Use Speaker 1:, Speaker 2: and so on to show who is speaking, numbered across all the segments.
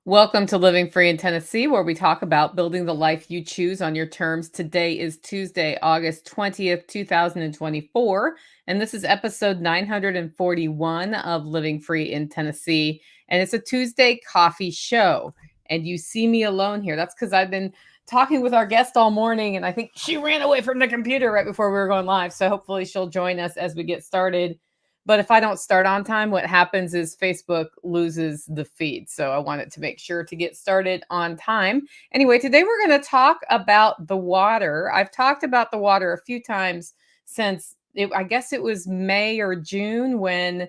Speaker 1: Welcome to Living Free in Tennessee, where we talk about building the life you choose on your terms. Today is Tuesday, August 20th, 2024, and this is episode 941 of Living Free in Tennessee. And it's a Tuesday coffee show. And you see me alone here. That's because I've been talking with our guest all morning, and I think she ran away from the computer right before we were going live. So hopefully she'll join us as we get started. But if I don't start on time, what happens is Facebook loses the feed. So I wanted to make sure to get started on time. Anyway, today we're going to talk about the water. I've talked about the water a few times since I guess it was May or June when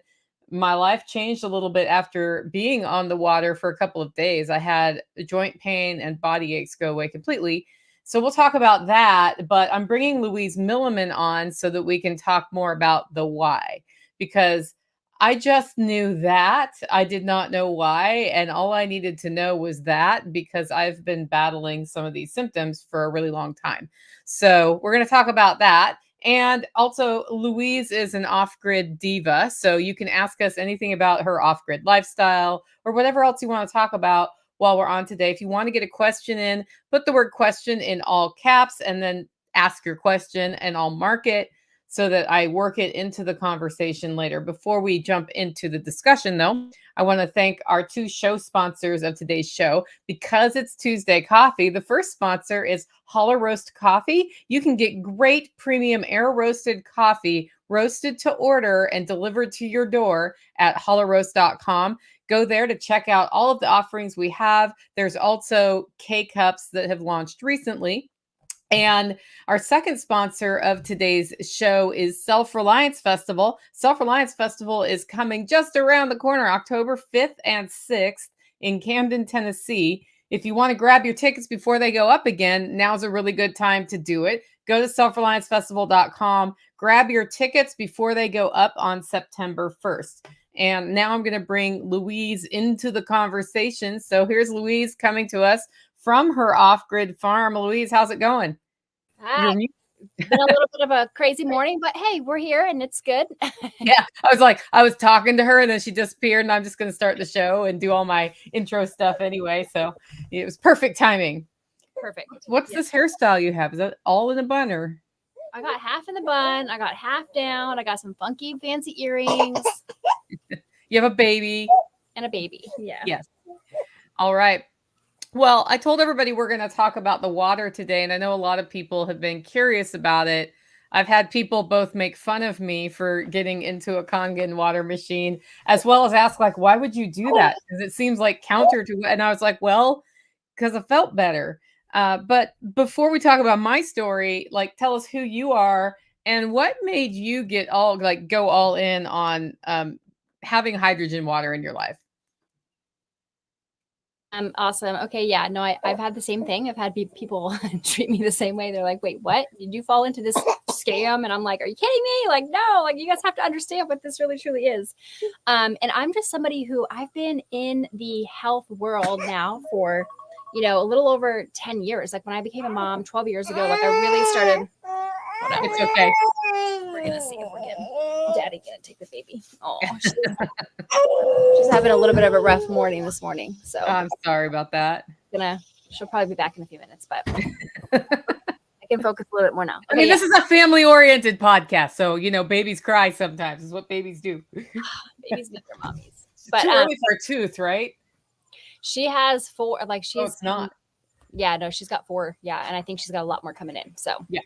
Speaker 1: my life changed a little bit after being on the water for a couple of days. I had joint pain and body aches go away completely. So we'll talk about that. But I'm bringing Louise Milleman on so that we can talk more about the why, because I just knew that. I did not know why. And all I needed to know was that because I've been battling some of these symptoms for a really long time. So we're going to talk about that. And also, Louise is an off-grid diva. So you can ask us anything about her off-grid lifestyle or whatever else you want to talk about while we're on today. If you want to get a question in, put the word question in all caps and then ask your question, and I'll mark it so that I work it into the conversation later. Before we jump into the discussion, though, I want to thank our two show sponsors of today's show. Because it's Tuesday Coffee, the first sponsor is Hollow Roast Coffee. You can get great premium air roasted coffee, roasted to order and delivered to your door at hollowroast.com. Go there to check out all of the offerings we have. There's also K-Cups that have launched recently. And our second sponsor of today's show is Self-Reliance Festival. Self-Reliance Festival is coming just around the corner, October 5th and 6th in Kangen, Tennessee. If you want to grab your tickets before they go up again, now's a really good time to do it. Go to selfreliancefestival.com, grab your tickets before they go up on September 1st. And now I'm going to bring Louise into the conversation. So here's Louise coming to us from her off-grid farm. Louise, how's it going?
Speaker 2: Hi. It's been a little bit of a crazy morning, but hey, we're here and it's good.
Speaker 1: Yeah, I was talking to her and then she disappeared, and I'm just going to start the show and do all my intro stuff anyway. So it was perfect timing.
Speaker 2: Perfect.
Speaker 1: What's this hairstyle you have? Is that all in a bun or?
Speaker 2: I got half in the bun. I got half down. I got some funky, fancy earrings.
Speaker 1: You have a baby.
Speaker 2: And a baby. Yeah.
Speaker 1: Yes. All right. Well, I told everybody we're going to talk about the water today, and I know a lot of people have been curious about it. I've had people both make fun of me for getting into a Kangen water machine, as well as ask, like, why would you do that? Because it seems like counter to, and I was like, well, because I felt better. But before we talk about my story, like, tell us who you are and what made you go all in on having hydrogen water in your life.
Speaker 2: Awesome. Okay. Yeah. No, I've had the same thing. I've had people treat me the same way. They're like, wait, what? Did you fall into this scam? And I'm like, are you kidding me? Like, no, like you guys have to understand what this really truly is. And I'm just somebody who I've been in the health world now for, a little over 10 years. Like when I became a mom 12 years ago, like I really started.
Speaker 1: It's okay.
Speaker 2: We're going to see if we can. Daddy gonna take the baby. Oh, she's having a little bit of a rough morning this morning. So
Speaker 1: I'm sorry about that.
Speaker 2: She'll probably be back in a few minutes, but I can focus a little bit more now.
Speaker 1: Okay, this is a family-oriented podcast, so babies cry sometimes. Is what babies do.
Speaker 2: Babies need their mommies.
Speaker 1: But too early for a tooth, right?
Speaker 2: She has 4. Like she's.
Speaker 1: Oh, it's not.
Speaker 2: Yeah, no, she's got 4. Yeah, and I think she's got a lot more coming in. So
Speaker 1: yeah.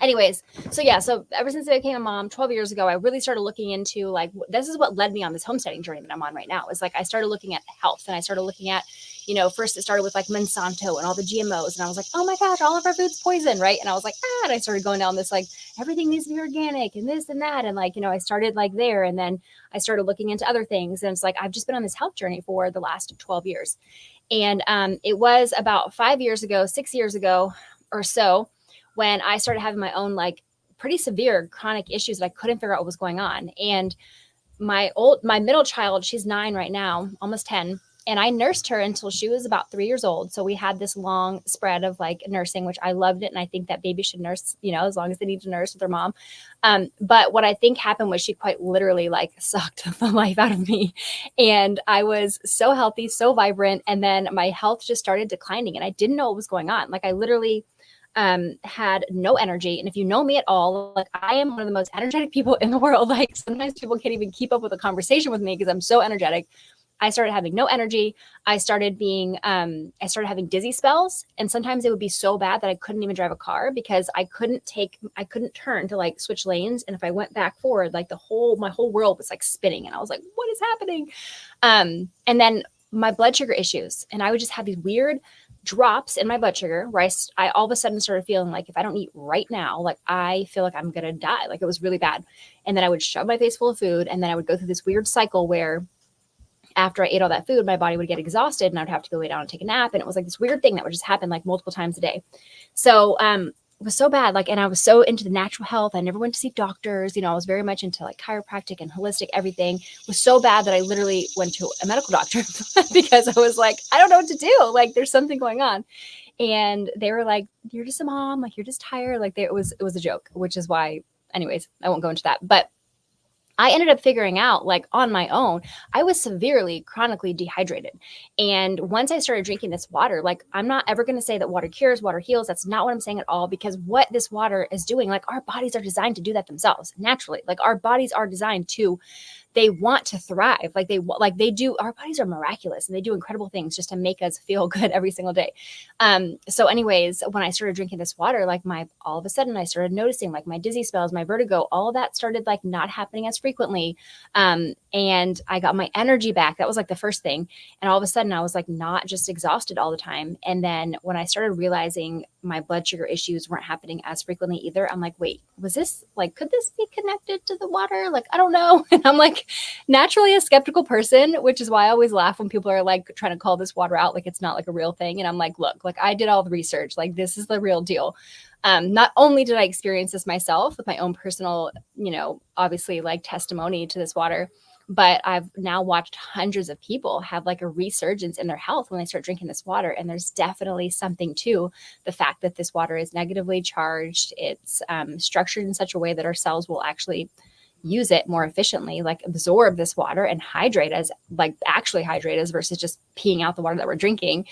Speaker 2: Anyways, so ever since I became a mom 12 years ago, I really started looking into like, this is what led me on this homesteading journey that I'm on right now. Is like, I started looking at health, and I started looking at, first it started with like Monsanto and all the GMOs. And I was like, oh my gosh, all of our food's poison. Right. And I was like, and I started going down this, like everything needs to be organic and this and that. And like, I started like there, and then I started looking into other things. And it's like, I've just been on this health journey for the last 12 years. And it was about 6 years ago or so, when I started having my own like pretty severe chronic issues that I couldn't figure out what was going on. And my middle child, she's 9 right now, almost 10. And I nursed her until she was about 3 years old. So we had this long spread of like nursing, which I loved it. And I think that babies should nurse, you know, as long as they need to nurse with their mom. But what I think happened was she quite literally like sucked the life out of me. And I was so healthy, so vibrant. And then my health just started declining and I didn't know what was going on. Like I literally had no energy. And if you know me at all, like I am one of the most energetic people in the world. Like sometimes people can't even keep up with a conversation with me because I'm so energetic. I started having no energy. I started having dizzy spells. And sometimes it would be so bad that I couldn't even drive a car because I couldn't turn to like switch lanes. And if I went back forward, like my whole world was like spinning. And I was like, what is happening? And then my blood sugar issues. And I would just have these weird drops in my blood sugar where I all of a sudden started feeling like if I don't eat right now, like I feel like I'm going to die. Like it was really bad. And then I would shove my face full of food. And then I would go through this weird cycle where after I ate all that food, my body would get exhausted and I would have to go lay down and take a nap. And it was like this weird thing that would just happen like multiple times a day. So, it was so bad. Like, and I was so into the natural health. I never went to see doctors. You know, I was very much into like chiropractic and holistic everything. It was so bad that I literally went to a medical doctor because I was like, I don't know what to do. Like there's something going on. And they were like, you're just a mom. Like you're just tired. Like it was a joke, which is why, anyways, I won't go into that. But I ended up figuring out like on my own, I was severely chronically dehydrated. And once I started drinking this water, like I'm not ever going to say that water cures, water heals. That's not what I'm saying at all, because what this water is doing, like our bodies are designed to do that themselves naturally. Like our bodies are designed to, they want to thrive. Like they do. Our bodies are miraculous and they do incredible things just to make us feel good every single day. So anyways, when I started drinking this water, like all of a sudden I started noticing like my dizzy spells, my vertigo, all of that started like not happening as frequently. And I got my energy back. That was like the first thing. And all of a sudden I was like not just exhausted all the time. And then when I started realizing my blood sugar issues weren't happening as frequently either, I'm like, wait, was this like, could this be connected to the water? Like, I don't know. And I'm like naturally a skeptical person, which is why I always laugh when people are like trying to call this water out like it's not like a real thing. And I'm like, look, like I did all the research, like this is the real deal. Not only did I experience this myself with my own personal, you know, obviously like testimony to this water, but I've now watched hundreds of people have like a resurgence in their health when they start drinking this water. And there's definitely something to the fact that this water is negatively charged. It's structured in such a way that our cells will actually use it more efficiently, like absorb this water and hydrate as like actually hydrate us versus just peeing out the water that we're drinking.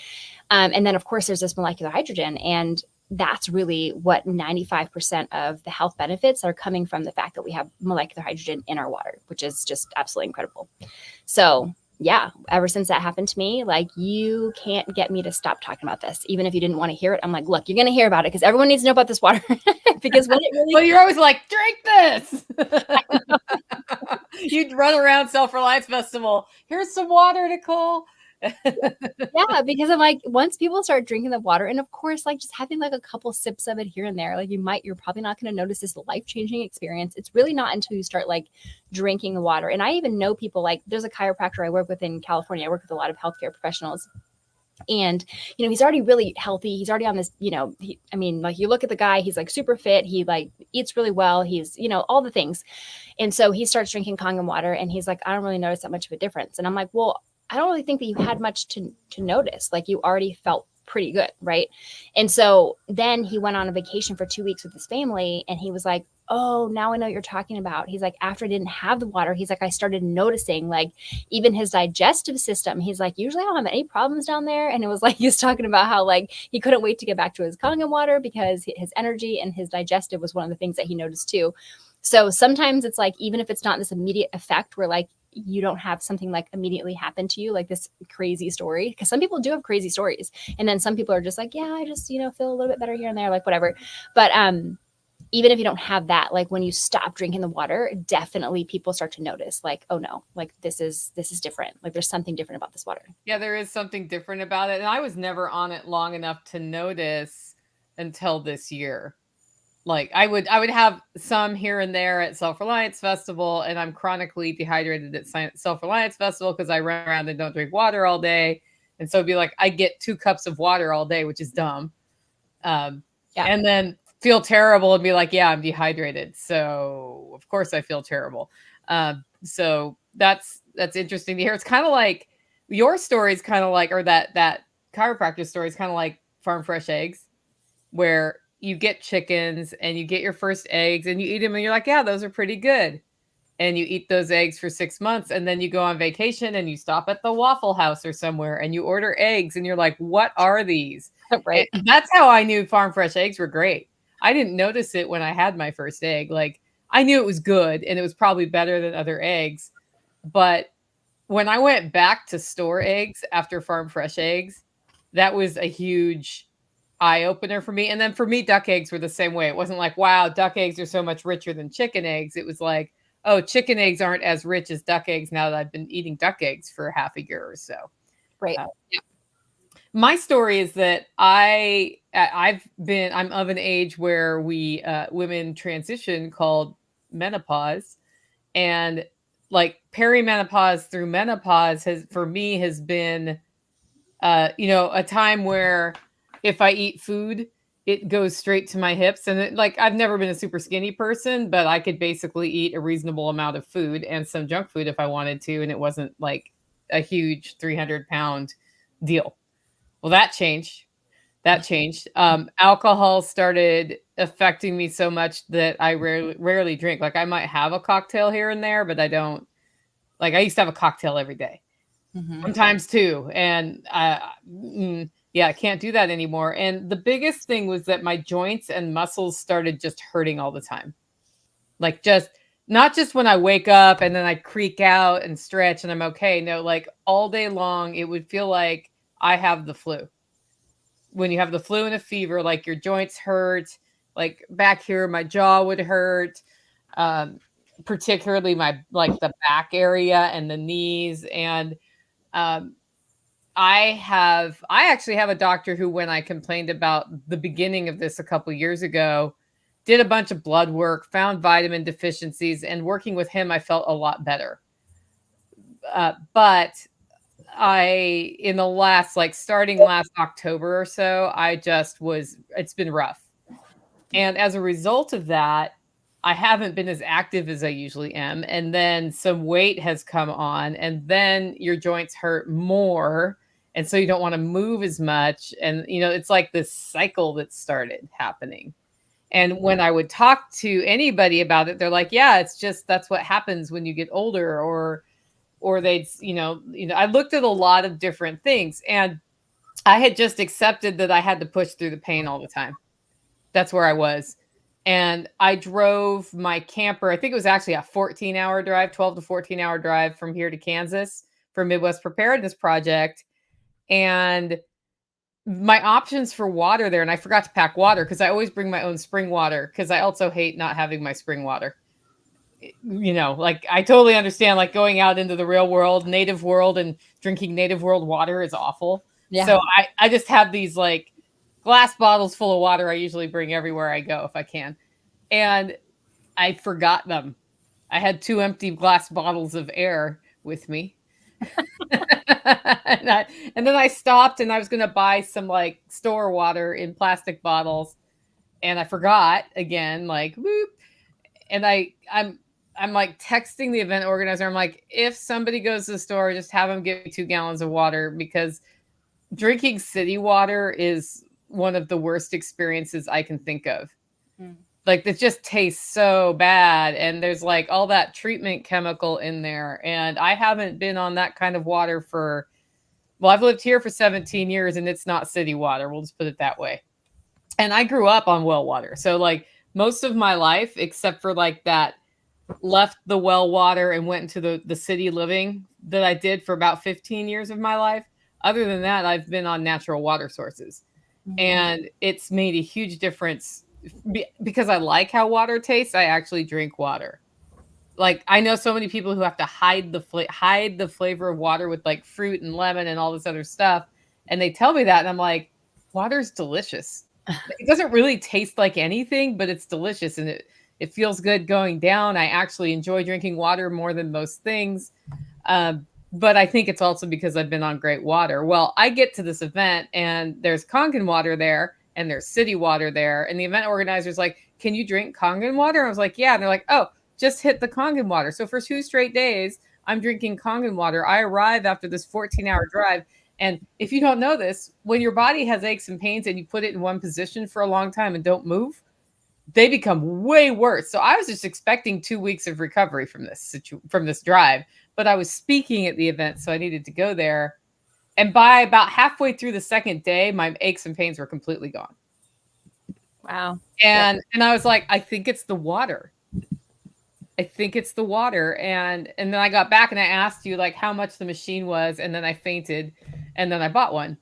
Speaker 2: And then of course there's this molecular hydrogen, and that's really what 95% of the health benefits are coming from, the fact that we have molecular hydrogen in our water, which is just absolutely incredible. So yeah, ever since that happened to me, like you can't get me to stop talking about this. Even if you didn't want to hear it, I'm like, look, you're going to hear about it because everyone needs to know about this water. Because when it really,
Speaker 1: well, you're always like, drink this. You'd run around Self-Reliance Festival. Here's some water, Nicole.
Speaker 2: yeah, because I'm like, once people start drinking the water, and of course, like just having like a couple sips of it here and there, like you're probably not going to notice this life-changing experience. It's really not until you start like drinking the water. And I even know people, like there's a chiropractor I work with in California. I work with a lot of healthcare professionals. And, you know, he's already really healthy. He's already on this, you know, like you look at the guy, he's like super fit. He like eats really well. He's, you know, all the things. And so he starts drinking Kangen water and he's like, I don't really notice that much of a difference. And I'm like, well, I don't really think that you had much to notice. Like you already felt pretty good. Right. And so then he went on a vacation for 2 weeks with his family and he was like, oh, now I know what you're talking about. He's like, after I didn't have the water, he's like, I started noticing like even his digestive system. He's like, usually I don't have any problems down there. And it was like, he was talking about how like he couldn't wait to get back to his Kangen water because his energy and his digestive was one of the things that he noticed too. So sometimes it's like, even if it's not this immediate effect where like you don't have something like immediately happen to you, like this crazy story, because some people do have crazy stories. And then some people are just like, yeah, I just, you know, feel a little bit better here and there, like whatever. But even if you don't have that, like when you stop drinking the water, definitely people start to notice like, oh no, like this is different. Like there's something different about this water.
Speaker 1: Yeah, there is something different about it. And I was never on it long enough to notice until this year. Like I would have some here and there at Self-Reliance Festival, and I'm chronically dehydrated at Self-Reliance Festival because I run around and don't drink water all day. And so it'd be like I get 2 cups of water all day, which is dumb. And then feel terrible and be like, yeah, I'm dehydrated. So of course I feel terrible. So that's interesting to hear. It's kind of like Your story is kind of like, or that chiropractor story is kind of like farm fresh eggs, where you get chickens and you get your first eggs and you eat them and you're like, yeah, those are pretty good. And you eat those eggs for 6 months and then you go on vacation and you stop at the Waffle House or somewhere and you order eggs and you're like, what are these?
Speaker 2: Right.
Speaker 1: And that's how I knew farm fresh eggs were great. I didn't notice it when I had my first egg. Like, I knew it was good and it was probably better than other eggs. But when I went back to store eggs after farm fresh eggs, that was a huge eye opener for me. And then for me, duck eggs were the same way. It wasn't like, wow, duck eggs are so much richer than chicken eggs. It was like, oh, chicken eggs aren't as rich as duck eggs now that I've been eating duck eggs for half a year or so.
Speaker 2: Right.
Speaker 1: Yeah. My story is that I'm of an age where we women transition called menopause, and like perimenopause through menopause has been a time where if I eat food, it goes straight to my hips. And like, I've never been a super skinny person, but I could basically eat a reasonable amount of food and some junk food if I wanted to. And it wasn't like a huge 300-pound deal. Well, that changed. Alcohol started affecting me so much that I rarely drink. Like, I might have a cocktail here and there, but I don't. Like, I used to have a cocktail every day. Sometimes two. And yeah, I can't do that anymore. And the biggest thing was that my joints and muscles started just hurting all the time. Like, just not just when I wake up and then I creak out and stretch and I'm okay. No, like all day long, it would feel like I have the flu. When you have the flu and a fever, like your joints hurt, like back here, my jaw would hurt. Particularly the back area and the knees. And I actually have a doctor who, when I complained about the beginning of this a couple years ago, did a bunch of blood work, found vitamin deficiencies, and working with him, I felt a lot better. But in the last, starting last October or so, it's been rough. And as a result of that, I haven't been as active as I usually am. And then some weight has come on, and then your joints hurt more. And so you don't want to move as much. And, it's like this cycle that started happening. And when I would talk to anybody about it, they're like, yeah, it's just, that's what happens when you get older, or they'd, I looked at a lot of different things, and I had just accepted that I had to push through the pain all the time. That's where I was. And I drove my camper. I think it was actually a 14-hour drive, 12 to 14-hour drive from here to Kansas for Midwest Preparedness Project. And my options for water there, and I forgot to pack water because I always bring my own spring water because I also hate not having my spring water. I totally understand, like, going out into the real world, native world, and drinking native world water is awful. Yeah. So I just have these like glass bottles full of water I usually bring everywhere I go if I can. And I forgot them. I had 2 empty glass bottles of air with me. and then I stopped, and I was going to buy some like store water in plastic bottles. And I forgot again, like, whoop. And I'm like texting the event organizer. I'm like, if somebody goes to the store, just have them give me 2 gallons of water, because drinking city water is one of the worst experiences I can think of. Like, it just tastes so bad. And there's like all that treatment chemical in there. And I haven't been on that kind of water I've lived here for 17 years, and it's not city water. We'll just put it that way. And I grew up on well water. So like most of my life, except for like that, left the well water and went into the city living that I did for about 15 years of my life. Other than that, I've been on natural water sources. And it's made a huge difference because I like how water tastes. I actually drink water. Like, I know so many people who have to hide the flavor of water with like fruit and lemon and all this other stuff. And they tell me that, and I'm like, water's delicious. It doesn't really taste like anything, but it's delicious, and it feels good going down. I actually enjoy drinking water more than most things. But I think it's also because I've been on great water. Well, I get to this event, and there's Kangen water there, and there's city water there. And the event organizer's like, can you drink Kangen water? I was like, yeah. And they're like, oh, just hit the Kangen water. So for 2 straight days, I'm drinking Kangen water. I arrive after this 14-hour drive. And if you don't know this, when your body has aches and pains and you put it in one position for a long time and don't move, they become way worse. So I was just expecting 2 weeks of recovery from this drive, but I was speaking at the event, so I needed to go there. And by about halfway through the second day, my aches and pains were completely gone.
Speaker 2: Wow.
Speaker 1: And I was like, I think it's the water. I think it's the water. And then I got back and I asked you like how much the machine was, and then I fainted, and then I bought one.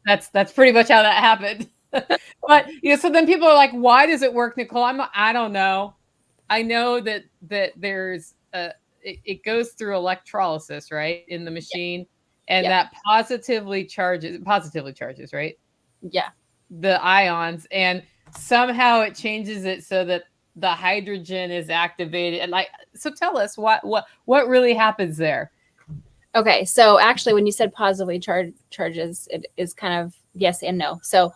Speaker 1: That's pretty much how that happened. But so then people are like, why does it work, Nicole? I don't know. I know that there's it goes through electrolysis, right, in the machine, and that positively charges, right?
Speaker 2: Yeah.
Speaker 1: The ions, and somehow it changes it so that the hydrogen is activated. And like, so tell us what really happens there.
Speaker 2: Okay, so actually, when you said positively charges, it is kind of yes and no. So,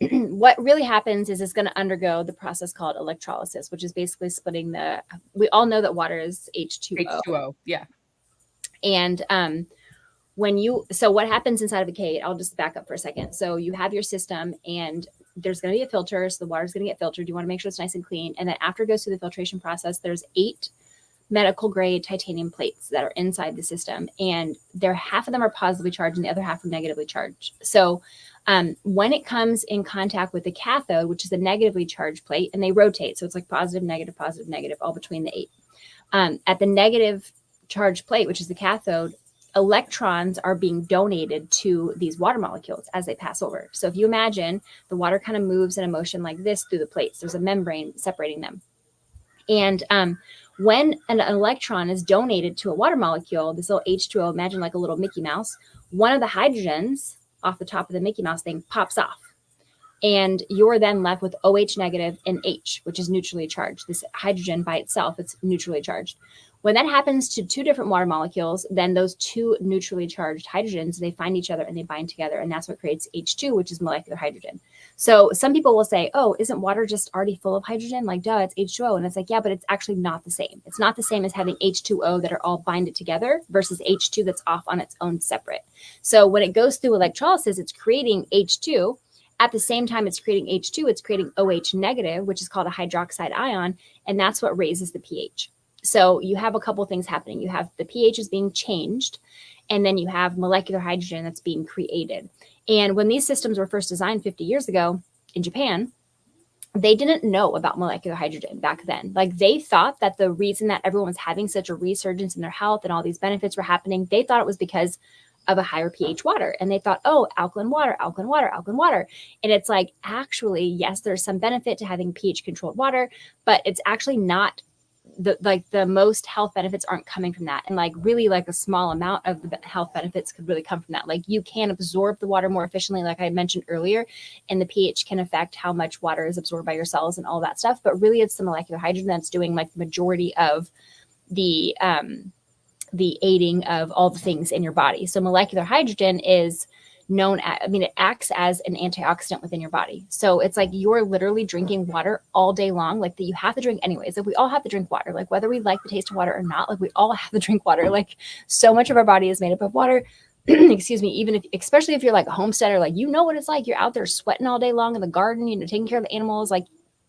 Speaker 2: what really happens is it's going to undergo the process called electrolysis, which is basically splitting the. We all know that water is H2O.
Speaker 1: H2O, yeah.
Speaker 2: And so what happens inside of a cade? I'll just back up for a second. So you have your system, and there's going to be a filter, so the water's going to get filtered. You want to make sure it's nice and clean, and then after it goes through the filtration process, there's 8 medical grade titanium plates that are inside the system, and half of them are positively charged and the other half are negatively charged. So when it comes in contact with the cathode, which is a negatively charged plate, and they rotate, so it's like positive, negative, all between the 8. At the negative charged plate, which is the cathode, electrons are being donated to these water molecules as they pass over. So if you imagine the water kind of moves in a motion like this through the plates, there's a membrane separating them. And when an electron is donated to a water molecule, this little H2O, imagine like a little Mickey Mouse, one of the hydrogens off the top of the Mickey Mouse thing pops off. And you're then left with OH negative and H, which is neutrally charged. This hydrogen by itself, it's neutrally charged. When that happens to 2 different water molecules, then those 2 neutrally charged hydrogens, they find each other and they bind together. And that's what creates H2, which is molecular hydrogen. So some people will say, oh, isn't water just already full of hydrogen? Like, duh, it's H2O. And it's like, yeah, but it's actually not the same. It's not the same as having H2O that are all binded together versus H2 that's off on its own separate. So when it goes through electrolysis, it's creating H2. At the same time it's creating H2, it's creating OH negative, which is called a hydroxide ion. And that's what raises the pH. So you have a couple things happening. You have the pH is being changed, and then you have molecular hydrogen that's being created. And when these systems were first designed 50 years ago in Japan, they didn't know about molecular hydrogen back then. Like, they thought that the reason that everyone was having such a resurgence in their health and all these benefits were happening, they thought it was because of a higher pH water. And they thought, oh, alkaline water. And it's like, actually, yes, there's some benefit to having pH controlled water, but it's actually not the most health benefits aren't coming from that. And like really like a small amount of the health benefits could really come from that. Like, you can absorb the water more efficiently, like I mentioned earlier, and the pH can affect how much water is absorbed by your cells and all that stuff. But really it's the molecular hydrogen that's doing like the majority of the aiding of all the things in your body. So molecular hydrogen is it acts as an antioxidant within your body. So it's like you're literally drinking water all day long, like that you have to drink anyways. Like, we all have to drink water, like whether we like the taste of water or not, like we all have to drink water. Like, so much of our body is made up of water. Excuse me, especially if you're like a homesteader, like, you know what it's like. You're out there sweating all day long in the garden, taking care of the animals, like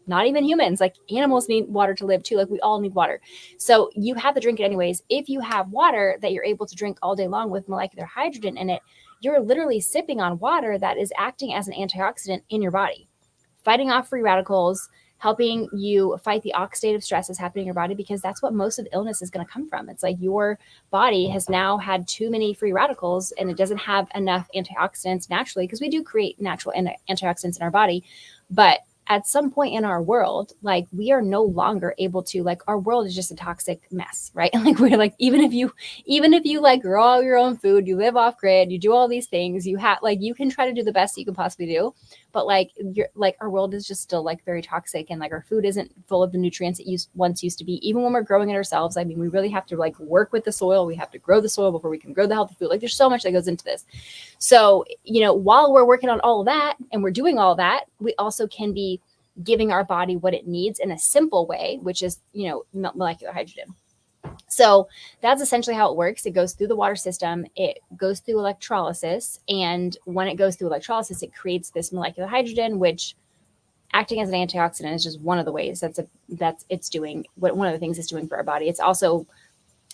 Speaker 2: not even humans, like animals need water to live too. Like, we all need water. So you have to drink it anyways. If you have water that you're able to drink all day long with molecular hydrogen in it, you're literally sipping on water that is acting as an antioxidant in your body, fighting off free radicals, helping you fight the oxidative stress that's happening in your body, because that's what most of illness is going to come from. It's like your body has now had too many free radicals and it doesn't have enough antioxidants naturally, because we do create natural antioxidants in our body. But at some point in our world, like, we are no longer able to, like, our world is just a toxic mess, right? Like, we're like, even if you like grow all your own food, you live off grid, you do all these things, you have like, you can try to do the best that you can possibly do, but like, you're like, our world is just still like very toxic, and like our food isn't full of the nutrients it once used to be. Even when we're growing it ourselves, I mean, we really have to like work with the soil. We have to grow the soil before we can grow the healthy food. Like, there's so much that goes into this. So, while we're working on all of that and we're doing all that, we also can be giving our body what it needs in a simple way, which is, molecular hydrogen. So that's essentially how it works. It goes through the water system. It goes through electrolysis. And when it goes through electrolysis, it creates this molecular hydrogen, which acting as an antioxidant is just one of the ways that's it's doing what one of the things it's doing for our body. It's also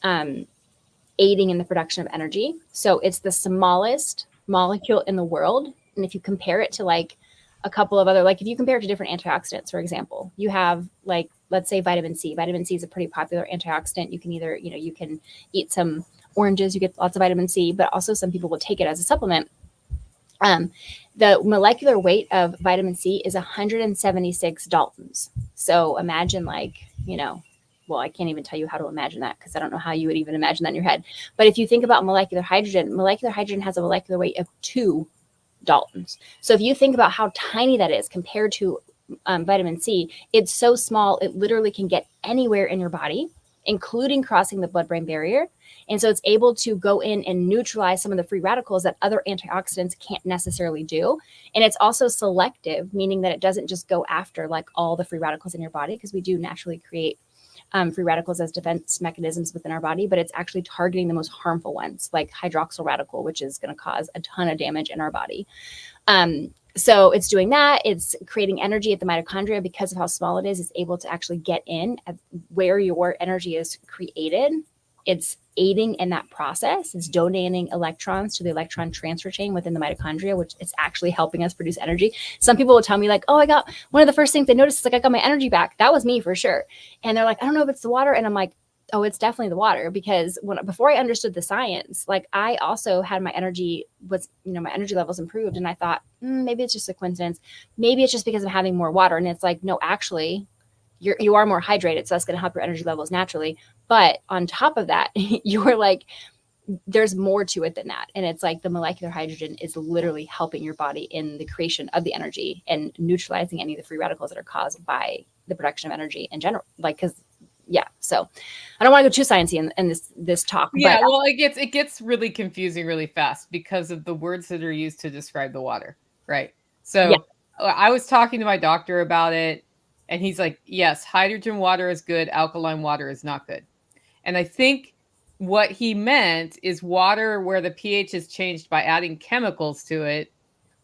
Speaker 2: aiding in the production of energy. So it's the smallest molecule in the world. And if you compare it to like a couple of other, like if you compare it to different antioxidants, for example, you have like, let's say vitamin C. Vitamin C is a pretty popular antioxidant. You can either, you can eat some oranges, you get lots of vitamin C, but also some people will take it as a supplement. The molecular weight of vitamin C is 176 Daltons. So imagine like, well, I can't even tell you how to imagine that because I don't know how you would even imagine that in your head. But if you think about molecular hydrogen has a molecular weight of 2 Daltons. So if you think about how tiny that is compared to vitamin C, it's so small, it literally can get anywhere in your body, including crossing the blood-brain barrier. And so it's able to go in and neutralize some of the free radicals that other antioxidants can't necessarily do. And it's also selective, meaning that it doesn't just go after like all the free radicals in your body, because we do naturally create free radicals as defense mechanisms within our body, but it's actually targeting the most harmful ones, like hydroxyl radical, which is going to cause a ton of damage in our body. So it's doing that. It's creating energy at the mitochondria because of how small it is. It's able to actually get in at where your energy is created. It's aiding in that process. It's donating electrons to the electron transfer chain within the mitochondria, which is actually helping us produce energy. Some people will tell me like, oh, I got one of the first things they noticed is like, I got my energy back. That was me for sure. And they're like, I don't know if it's the water. And I'm like, oh, it's definitely the water, because before I understood the science, like I also had my energy my energy levels improved. And I thought, maybe it's just a coincidence. Maybe it's just because I'm having more water. And it's like, no, actually you are more hydrated. So that's going to help your energy levels naturally. But on top of that, you're like, there's more to it than that. And it's like the molecular hydrogen is literally helping your body in the creation of the energy and neutralizing any of the free radicals that are caused by the production of energy in general. So I don't want to go too sciencey in this talk.
Speaker 1: Yeah, well, it gets really confusing really fast because of the words that are used to describe the water, right? So I was talking to my doctor about it, and he's like, yes, hydrogen water is good, alkaline water is not good. And I think what he meant is water where the pH is changed by adding chemicals to it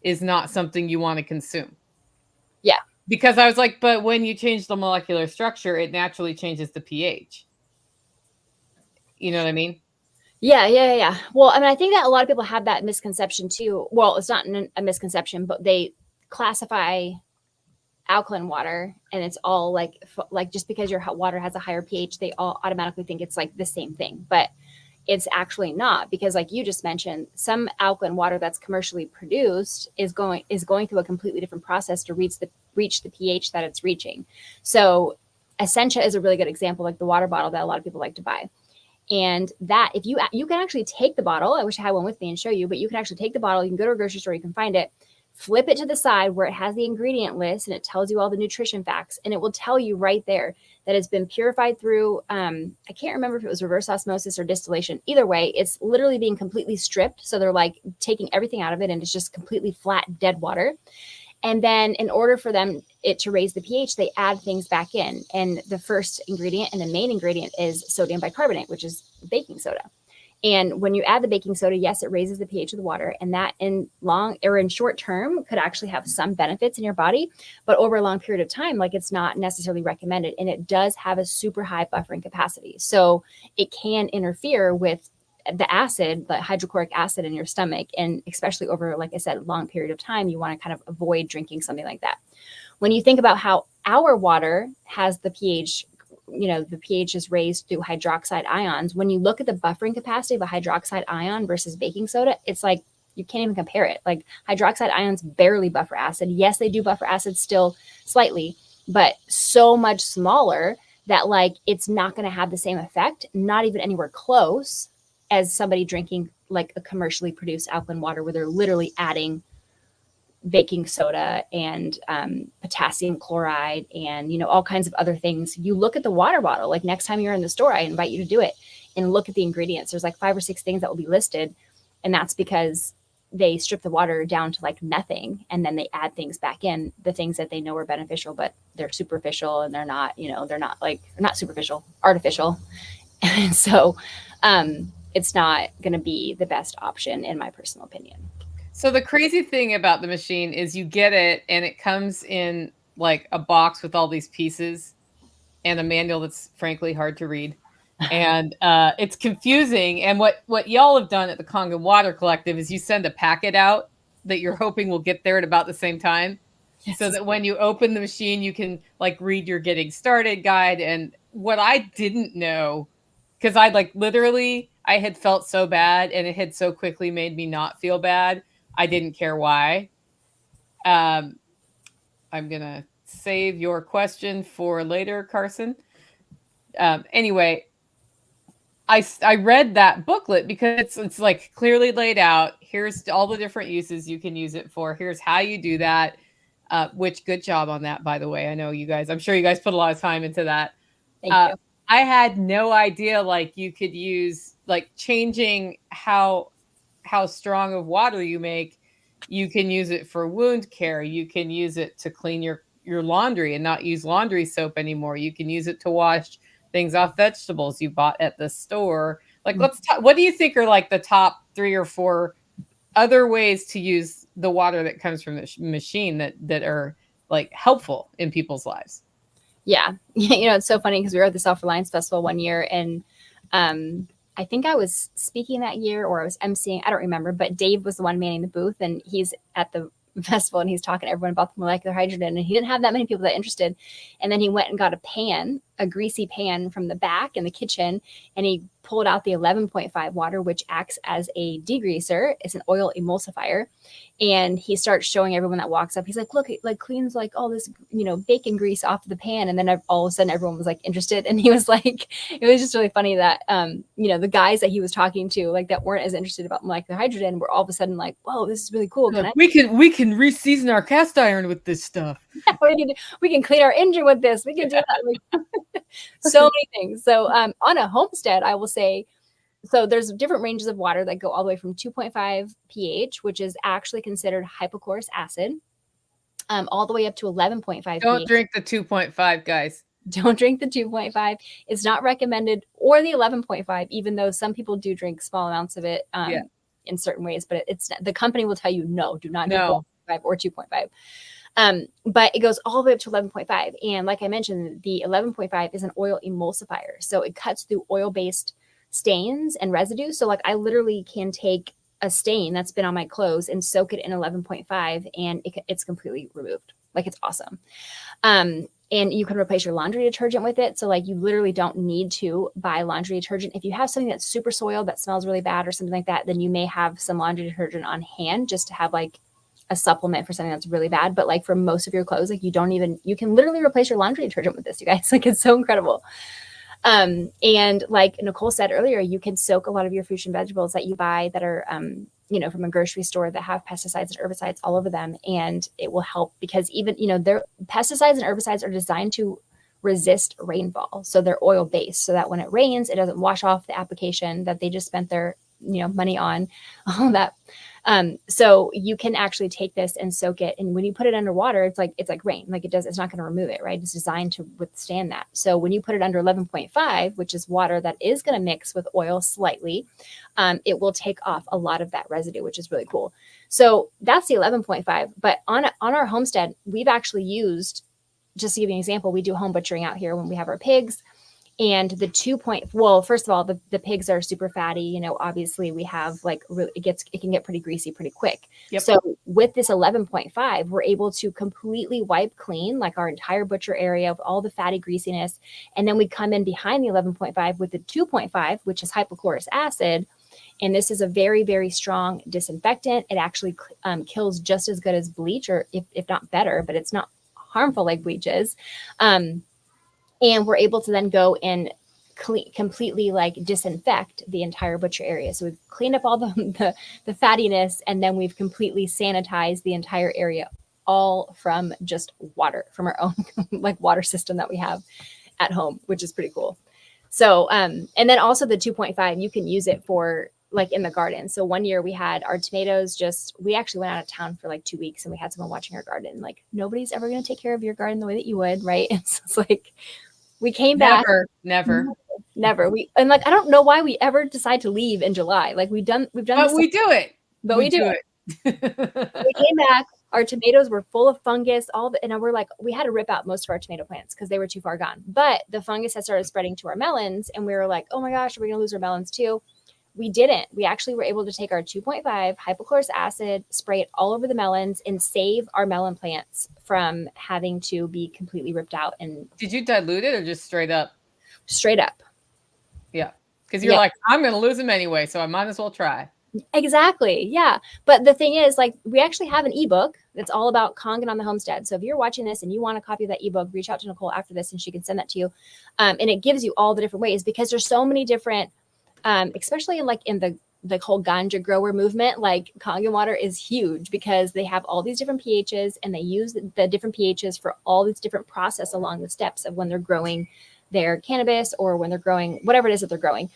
Speaker 1: is not something you want to consume.
Speaker 2: Yeah.
Speaker 1: Because I was like, but when you change the molecular structure, it naturally changes the pH. You know what I mean?
Speaker 2: Yeah. Well, I mean, I think that a lot of people have that misconception too. Well, it's not a misconception, but they classify alkaline water and it's all like just because your water has a higher pH, they all automatically think it's like the same thing. But it's actually not, because like you just mentioned, some alkaline water that's commercially produced is going through a completely different process to reach the pH that it's reaching. So Essentia is a really good example, like the water bottle that a lot of people like to buy. And that if you can actually take the bottle, I wish I had one with me and show you, but you can actually take the bottle, you can go to a grocery store, you can find it, flip it to the side where it has the ingredient list and it tells you all the nutrition facts, and it will tell you right there that it's been purified through, I can't remember if it was reverse osmosis or distillation. Either way, it's literally being completely stripped. So they're like taking everything out of it and it's just completely flat, dead water. And then in order for it to raise the pH, they add things back in. And the first ingredient and the main ingredient is sodium bicarbonate, which is baking soda. And when you add the baking soda, yes, it raises the pH of the water. And that in short term could actually have some benefits in your body. But over a long period of time, like it's not necessarily recommended. And it does have a super high buffering capacity. So it can interfere with the acid, the hydrochloric acid in your stomach. And especially over, like I said, a long period of time, you want to kind of avoid drinking something like that. When you think about how our water has the pH, the pH is raised through hydroxide ions. When you look at the buffering capacity of a hydroxide ion versus baking soda, it's like you can't even compare it. Like hydroxide ions barely buffer acid. Yes, they do buffer acid still slightly, but so much smaller that like it's not going to have the same effect, not even anywhere close as somebody drinking like a commercially produced alkaline water where they're literally adding baking soda and potassium chloride and, all kinds of other things. You look at the water bottle, like next time you're in the store, I invite you to do it and look at the ingredients. There's like 5 or 6 things that will be listed. And that's because they strip the water down to like nothing. And then they add things back in, the things that they know are beneficial, but they're superficial and they're not, they're not superficial, artificial. And so it's not going to be the best option in my personal opinion.
Speaker 1: So the crazy thing about the machine is you get it and it comes in like a box with all these pieces and a manual that's frankly hard to read. And it's confusing. And what y'all have done at the Kangen Water Collective is you send a packet out that you're hoping will get there at about the same time. So
Speaker 2: Yes.
Speaker 1: that when you open the machine, you can like read your getting started guide. And what I didn't know, because I like literally, I had felt so bad and it had so quickly made me not feel bad. I didn't care why. Um, I'm going to save your question for later, Carson. Anyway, I read that booklet because it's like clearly laid out. Here's all the different uses you can use it for. Here's how you do that. Which good job on that, by the way. I know you guys. I'm sure you guys put a lot of time into that.
Speaker 2: Thank you.
Speaker 1: I had no idea like you could use like changing how strong of water you make. You can use it for wound care. You can use it to clean your laundry and not use laundry soap anymore. You can use it to wash things off vegetables you bought at the store. Like, let's talk. What do you think are like the top 3 or 4 other ways to use the water that comes from the machine that are like helpful in people's lives?
Speaker 2: Yeah. It's so funny because we were at the Self-Reliance Festival one year, and I think I was speaking that year or I was emceeing. I don't remember, but Dave was the one manning the booth, and he's at the festival and he's talking to everyone about the molecular hydrogen, and he didn't have that many people that interested. And then he went and got a greasy pan from the back in the kitchen, and he pulled out the 11.5 water, which acts as a degreaser. It's an oil emulsifier. And he starts showing everyone that walks up. He's like, look, it like cleans like all this, bacon grease off the pan. And then all of a sudden everyone was like interested. And he was like, it was just really funny that, the guys that he was talking to, like that weren't as interested about molecular hydrogen, were all of a sudden like, whoa, this is really cool.
Speaker 1: We can reseason our cast iron with this stuff.
Speaker 2: Yeah, we can clean our engine with this. We can do that. Like, so many things. So on a homestead, I will say, so there's different ranges of water that go all the way from 2.5 pH, which is actually considered hypochlorous acid, all the way up to 11.5
Speaker 1: Don't
Speaker 2: pH.
Speaker 1: drink the 2.5, guys.
Speaker 2: Don't drink the 2.5. It's not recommended, or the 11.5, even though some people do drink small amounts of it in certain ways. But the company will tell you, no, do not drink 1.5 or 2.5. But it goes all the way up to 11.5. And like I mentioned, the 11.5 is an oil emulsifier. So it cuts through oil-based stains and residue. So like I literally can take a stain that's been on my clothes and soak it in 11.5 and it's completely removed. Like it's awesome. And you can replace your laundry detergent with it. So like you literally don't need to buy laundry detergent. If you have something that's super soiled that smells really bad or something like that, then you may have some laundry detergent on hand just to have like a supplement for something that's really bad. But like for most of your clothes, like you can literally replace your laundry detergent with this, you guys. Like it's so incredible. And like Nicole said earlier, you can soak a lot of your fruits and vegetables that you buy that are, from a grocery store that have pesticides and herbicides all over them. And it will help because even, their pesticides and herbicides are designed to resist rainfall. So they're oil based so that when it rains, it doesn't wash off the application that they just spent their, money on, all that. So you can actually take this and soak it. And when you put it underwater, it's like rain, like it's not going to remove it, right? It's designed to withstand that. So when you put it under 11.5, which is water that is going to mix with oil slightly, it will take off a lot of that residue, which is really cool. So that's the 11.5. But on our homestead, we've actually used, just to give you an example, we do home butchering out here when we have our pigs. And the first of all, the pigs are super fatty. Obviously we have it can get pretty greasy pretty quick.
Speaker 1: Yep.
Speaker 2: So with this 11.5, we're able to completely wipe clean like our entire butcher area of all the fatty greasiness. And then we come in behind the 11.5 with the 2.5, which is hypochlorous acid. And this is a very, very strong disinfectant. It actually kills just as good as bleach, or if not better, but it's not harmful like bleach is. And we're able to then go and completely like disinfect the entire butcher area. So we've cleaned up all the fattiness, and then we've completely sanitized the entire area, all from just water, from our own like water system that we have at home, which is pretty cool. So, and then also the 2.5, you can use it for like in the garden. So one year we had our tomatoes we actually went out of town for like 2 weeks and we had someone watching our garden. Like nobody's ever going to take care of your garden the way that you would. Right. And so it's like, we came back.
Speaker 1: Never.
Speaker 2: never. And like I don't know why we ever decide to leave in July. Like we've done
Speaker 1: But we do it.
Speaker 2: but we do it. We came back. Our tomatoes were full of fungus. And we're like, we had to rip out most of our tomato plants because they were too far gone. But the fungus had started spreading to our melons, and we were like, oh my gosh, are we gonna lose our melons too? We didn't. We actually were able to take our 2.5 hypochlorous acid, spray it all over the melons, and save our melon plants from having to be completely ripped out. And
Speaker 1: did you dilute it or just straight up?
Speaker 2: Straight up.
Speaker 1: Yeah. Because you're like, I'm going to lose them anyway, so I might as well try.
Speaker 2: Exactly. Yeah. But the thing is, like, we actually have an ebook that's all about Kangen on the homestead. So if you're watching this and you want a copy of that ebook, reach out to Nicole after this and she can send that to you. And it gives you all the different ways, because there's so many different, especially in the whole ganja grower movement. Like Kangen water is huge because they have all these different pHs, and they use the different pHs for all these different process along the steps of when they're growing their cannabis or when they're growing whatever it is that they're growing.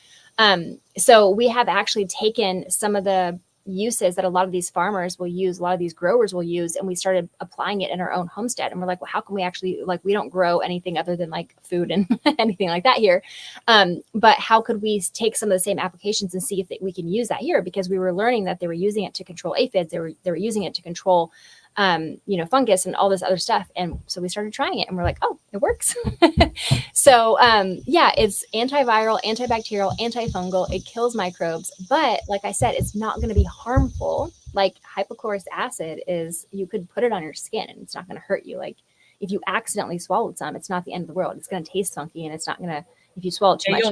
Speaker 2: So we have actually taken some of the uses that a lot of these farmers will use, a lot of these growers will use, and we started applying it in our own homestead. And we're like, well, how can we actually, like, we don't grow anything other than like food and anything like that here. But how could we take some of the same applications and see if we can use that here? Because we were learning that they were using it to control aphids. They were using it to control fungus and all this other stuff. And so we started trying it, and we're like, oh, it works. So it's antiviral, antibacterial, antifungal. It kills microbes. But like I said, it's not going to be harmful. Like hypochlorous acid is, you could put it on your skin and it's not going to hurt you. Like if you accidentally swallowed some, it's not the end of the world. It's going to taste funky, and it's not going to, if you swallow too much,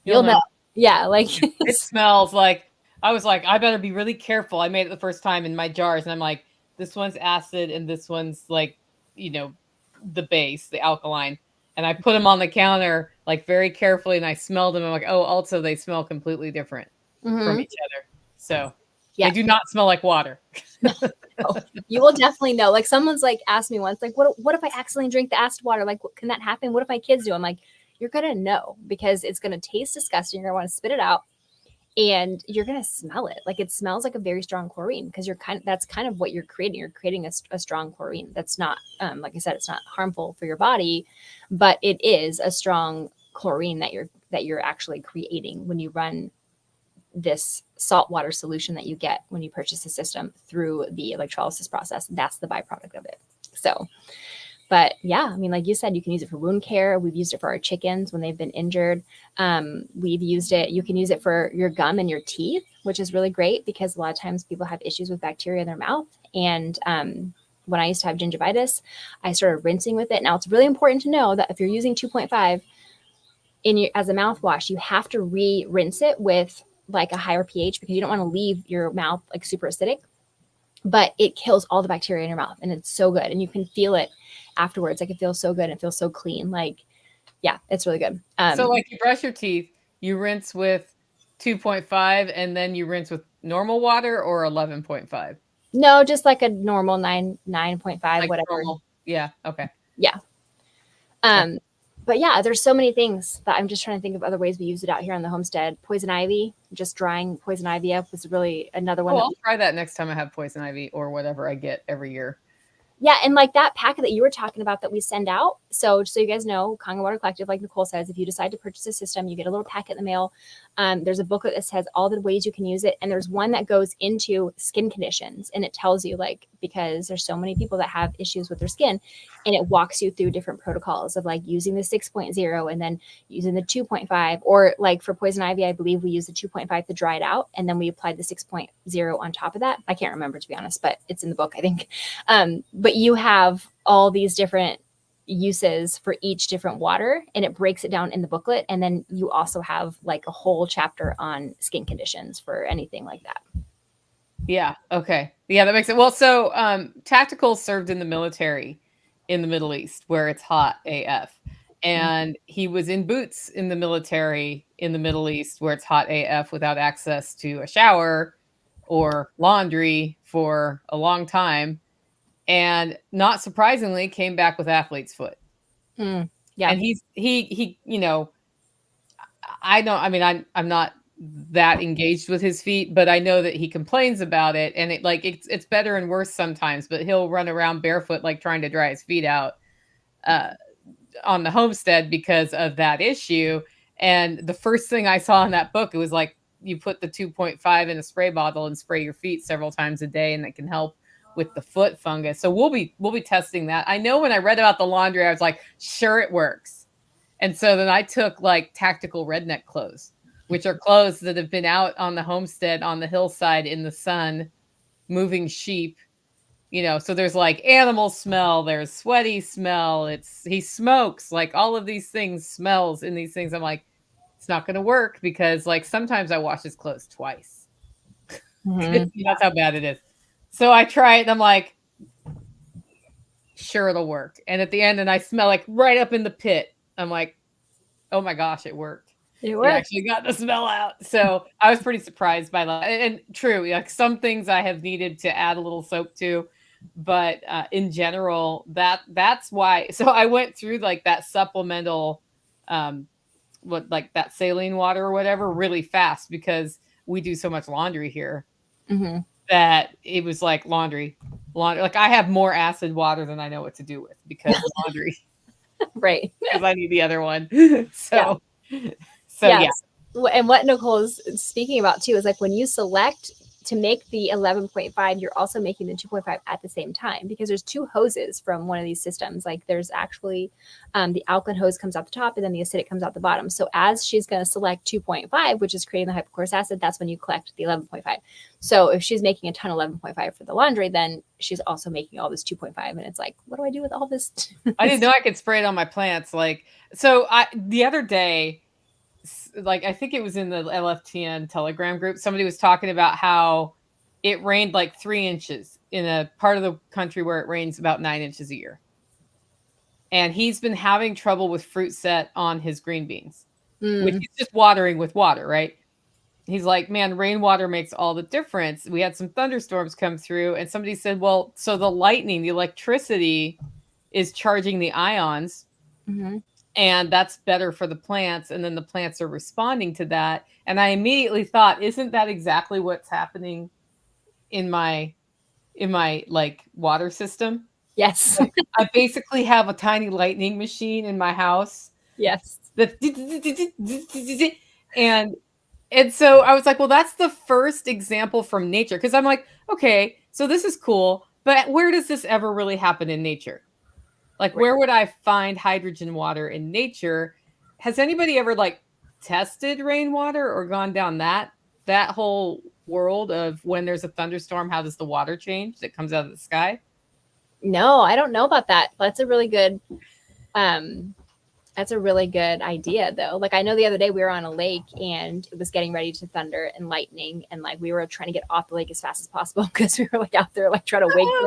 Speaker 1: you'll know.
Speaker 2: Yeah. Like
Speaker 1: it smells like, I was like, I better be really careful. I made it the first time in my jars, and I'm like, this one's acid and this one's like, the base, the alkaline. And I put them on the counter like very carefully, and I smelled them. I'm like, oh, also they smell completely different from each other. So they do not smell like water.
Speaker 2: Oh, you will definitely know. Like someone's like asked me once, like, what if I accidentally drink the acid water? Like, can that happen? What if my kids do? I'm like, you're going to know, because it's going to taste disgusting. You're going to want to spit it out. And you're going to smell it. Like it smells like a very strong chlorine, because that's kind of what you're creating. You're creating a strong chlorine. That's not, like I said, it's not harmful for your body, but it is a strong chlorine that you're actually creating when you run this saltwater solution that you get when you purchase the system through the electrolysis process. That's the byproduct of it. So, but yeah, I mean, like you said, you can use it for wound care. We've used it for our chickens when they've been injured. We've used it. You can use it for your gum and your teeth, which is really great, because a lot of times people have issues with bacteria in their mouth. And when I used to have gingivitis, I started rinsing with it. Now, it's really important to know that if you're using 2.5 as a mouthwash, you have to rinse it with like a higher pH, because you don't want to leave your mouth like super acidic. But it kills all the bacteria in your mouth, and it's so good. And you can feel it afterwards. Like it feels so good. It feels so clean. Like, yeah, it's really good.
Speaker 1: So like you brush your teeth, you rinse with 2.5 and then you rinse with normal water, or 11.5?
Speaker 2: No, just like a normal 9.5, like whatever.
Speaker 1: Normal. Yeah. Okay.
Speaker 2: Yeah. But yeah, there's so many things that I'm just trying to think of other ways we use it out here on the homestead. Poison ivy, just drying poison ivy up was really another one.
Speaker 1: Oh, I'll try that next time I have poison ivy or whatever I get every year.
Speaker 2: Yeah, and like that packet that you were talking about that we send out. So you guys know, Kangen Water Collective, like Nicole says, if you decide to purchase a system, you get a little packet in the mail. There's a booklet that says all the ways you can use it. And there's one that goes into skin conditions. And it tells you, like, because there's so many people that have issues with their skin, and it walks you through different protocols of like using the 6.0 and then using the 2.5. Or like for poison ivy, I believe we use the 2.5 to dry it out. And then we applied the 6.0 on top of that. I can't remember, to be honest, but it's in the book, I think. But you have all these different uses for each different water, and it breaks it down in the booklet. And then you also have like a whole chapter on skin conditions for anything like that.
Speaker 1: Yeah. Okay. Yeah, that makes it. Well, so Tactical served in the military in the Middle East, where it's hot AF. And he was in boots in the military in the Middle East, where it's hot AF, without access to a shower or laundry for a long time. And not surprisingly, came back with athlete's foot.
Speaker 2: Yeah.
Speaker 1: And he, I'm not that engaged with his feet, but I know that he complains about it, and it's better and worse sometimes, but he'll run around barefoot, like trying to dry his feet out on the homestead because of that issue. And the first thing I saw in that book, it was like you put the 2.5 in a spray bottle and spray your feet several times a day, and it can help with the foot fungus. So we'll be testing that. I know when I read about the laundry, I was like, sure, it works. And so then I took like tactical redneck clothes, which are clothes that have been out on the homestead on the hillside in the sun, moving sheep. So there's like animal smell, there's sweaty smell, he smokes, like all of these things smells in these things. I'm like, it's not going to work because like sometimes I wash his clothes twice. That's how bad it is. So I try it and I'm like, sure, it'll work. And at the end, and I smell like right up in the pit. I'm like, oh my gosh, it worked. It actually got the smell out. So I was pretty surprised by that. And true, like some things I have needed to add a little soap to, but in general, that's why. So I went through like that supplemental, like that saline water or whatever really fast because we do so much laundry here that it was like laundry. Like I have more acid water than I know what to do with because laundry.
Speaker 2: Right.
Speaker 1: Because I need the other one. So yeah.
Speaker 2: And what Nicole is speaking about too is like when you select to make the 11.5, you're also making the 2.5 at the same time because there's two hoses from one of these systems. Like there's actually the alkaline hose comes out the top and then the acidic comes out the bottom. So as she's going to select 2.5, which is creating the hypochlorous acid, that's when you collect the 11.5. So if she's making a ton of 11.5 for the laundry, then she's also making all this 2.5. And it's like, what do I do with all this?
Speaker 1: I didn't know I could spray it on my plants. The other day, like I think it was in the LFTN Telegram group, somebody was talking about how it rained like 3 inches in a part of the country where it rains about 9 inches a year. And he's been having trouble with fruit set on his green beans, which is just watering with water, right? He's like, man, rainwater makes all the difference. We had some thunderstorms come through and somebody said, well, so the lightning, the electricity is charging the ions. And that's better for the plants. And then the plants are responding to that. And I immediately thought, isn't that exactly what's happening in my like water system?
Speaker 2: Yes.
Speaker 1: Like, I basically have a tiny lightning machine in my house.
Speaker 2: Yes.
Speaker 1: And so I was like, well, that's the first example from nature. Because I'm like, okay, so this is cool. But where does this ever really happen in nature? Like, where would I find hydrogen water in nature? Has anybody ever like tested rainwater or gone down that whole world of when there's a thunderstorm, how does the water change that comes out of the sky?
Speaker 2: No, I don't know about that. That's a really good idea though. Like I know the other day we were on a lake and it was getting ready to thunder and lightning and like we were trying to get off the lake as fast as possible because we were like out there like trying to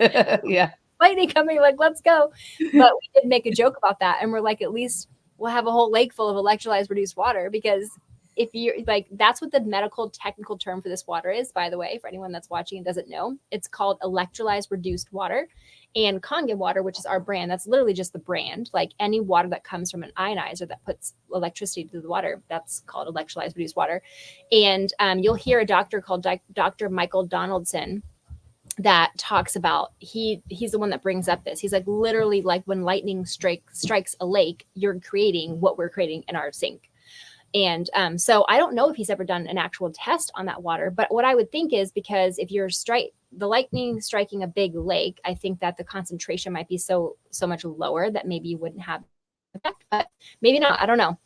Speaker 2: wake
Speaker 1: yeah.
Speaker 2: Lightning coming, like, let's go. But we did make a joke about that. And we're like, at least we'll have a whole lake full of electrolyzed reduced water because if you're like, that's what the medical technical term for this water is, by the way, for anyone that's watching and doesn't know, it's called electrolyzed reduced water. And Kangen water, which is our brand, that's literally just the brand. Like any water that comes from an ionizer that puts electricity to the water, that's called electrolyzed reduced water. And you'll hear a doctor called Dr. Michael Donaldson that talks about he's the one that brings up this. He's like, literally, like when lightning strikes a lake, you're creating what we're creating in our sink. And so I don't know if he's ever done an actual test on that water, but what I would think is because if you're the lightning striking a big lake, I think that the concentration might be so much lower that maybe you wouldn't have effect, but maybe not. I don't know.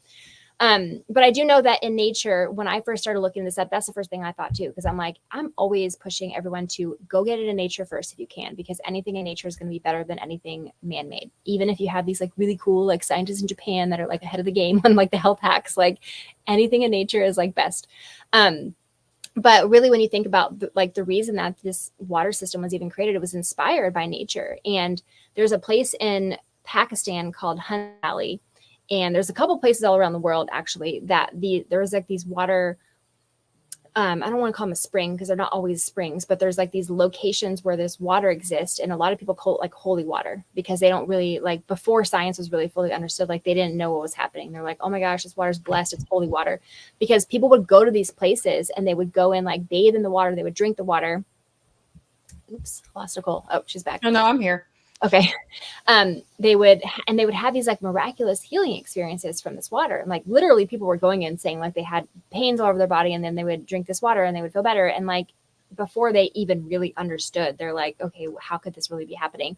Speaker 2: But I do know that in nature, when I first started looking this up, that's the first thing I thought too, because I'm like, I'm always pushing everyone to go get it in nature first if you can, because anything in nature is going to be better than anything man-made. Even if you have these like really cool like scientists in Japan that are like ahead of the game on like the health hacks, like anything in nature is like best. But really, when you think about the reason that this water system was even created, it was inspired by nature. And there's a place in Pakistan called Hun Valley. And there's a couple places all around the world, actually, that there's like these water, I don't want to call them a spring because they're not always springs, but there's like these locations where this water exists. And a lot of people call it like holy water because they don't really like before science was really fully understood, like they didn't know what was happening. They're like, oh my gosh, this water's blessed. It's holy water, because people would go to these places and they would go and like bathe in the water. They would drink the water. Oops, lost Nicole. Oh, she's back.
Speaker 1: Oh, no, I'm here.
Speaker 2: Okay. They would have these like miraculous healing experiences from this water. And like literally people were going in saying like they had pains all over their body, and then they would drink this water and they would feel better. And like before they even really understood, they're like, okay, how could this really be happening?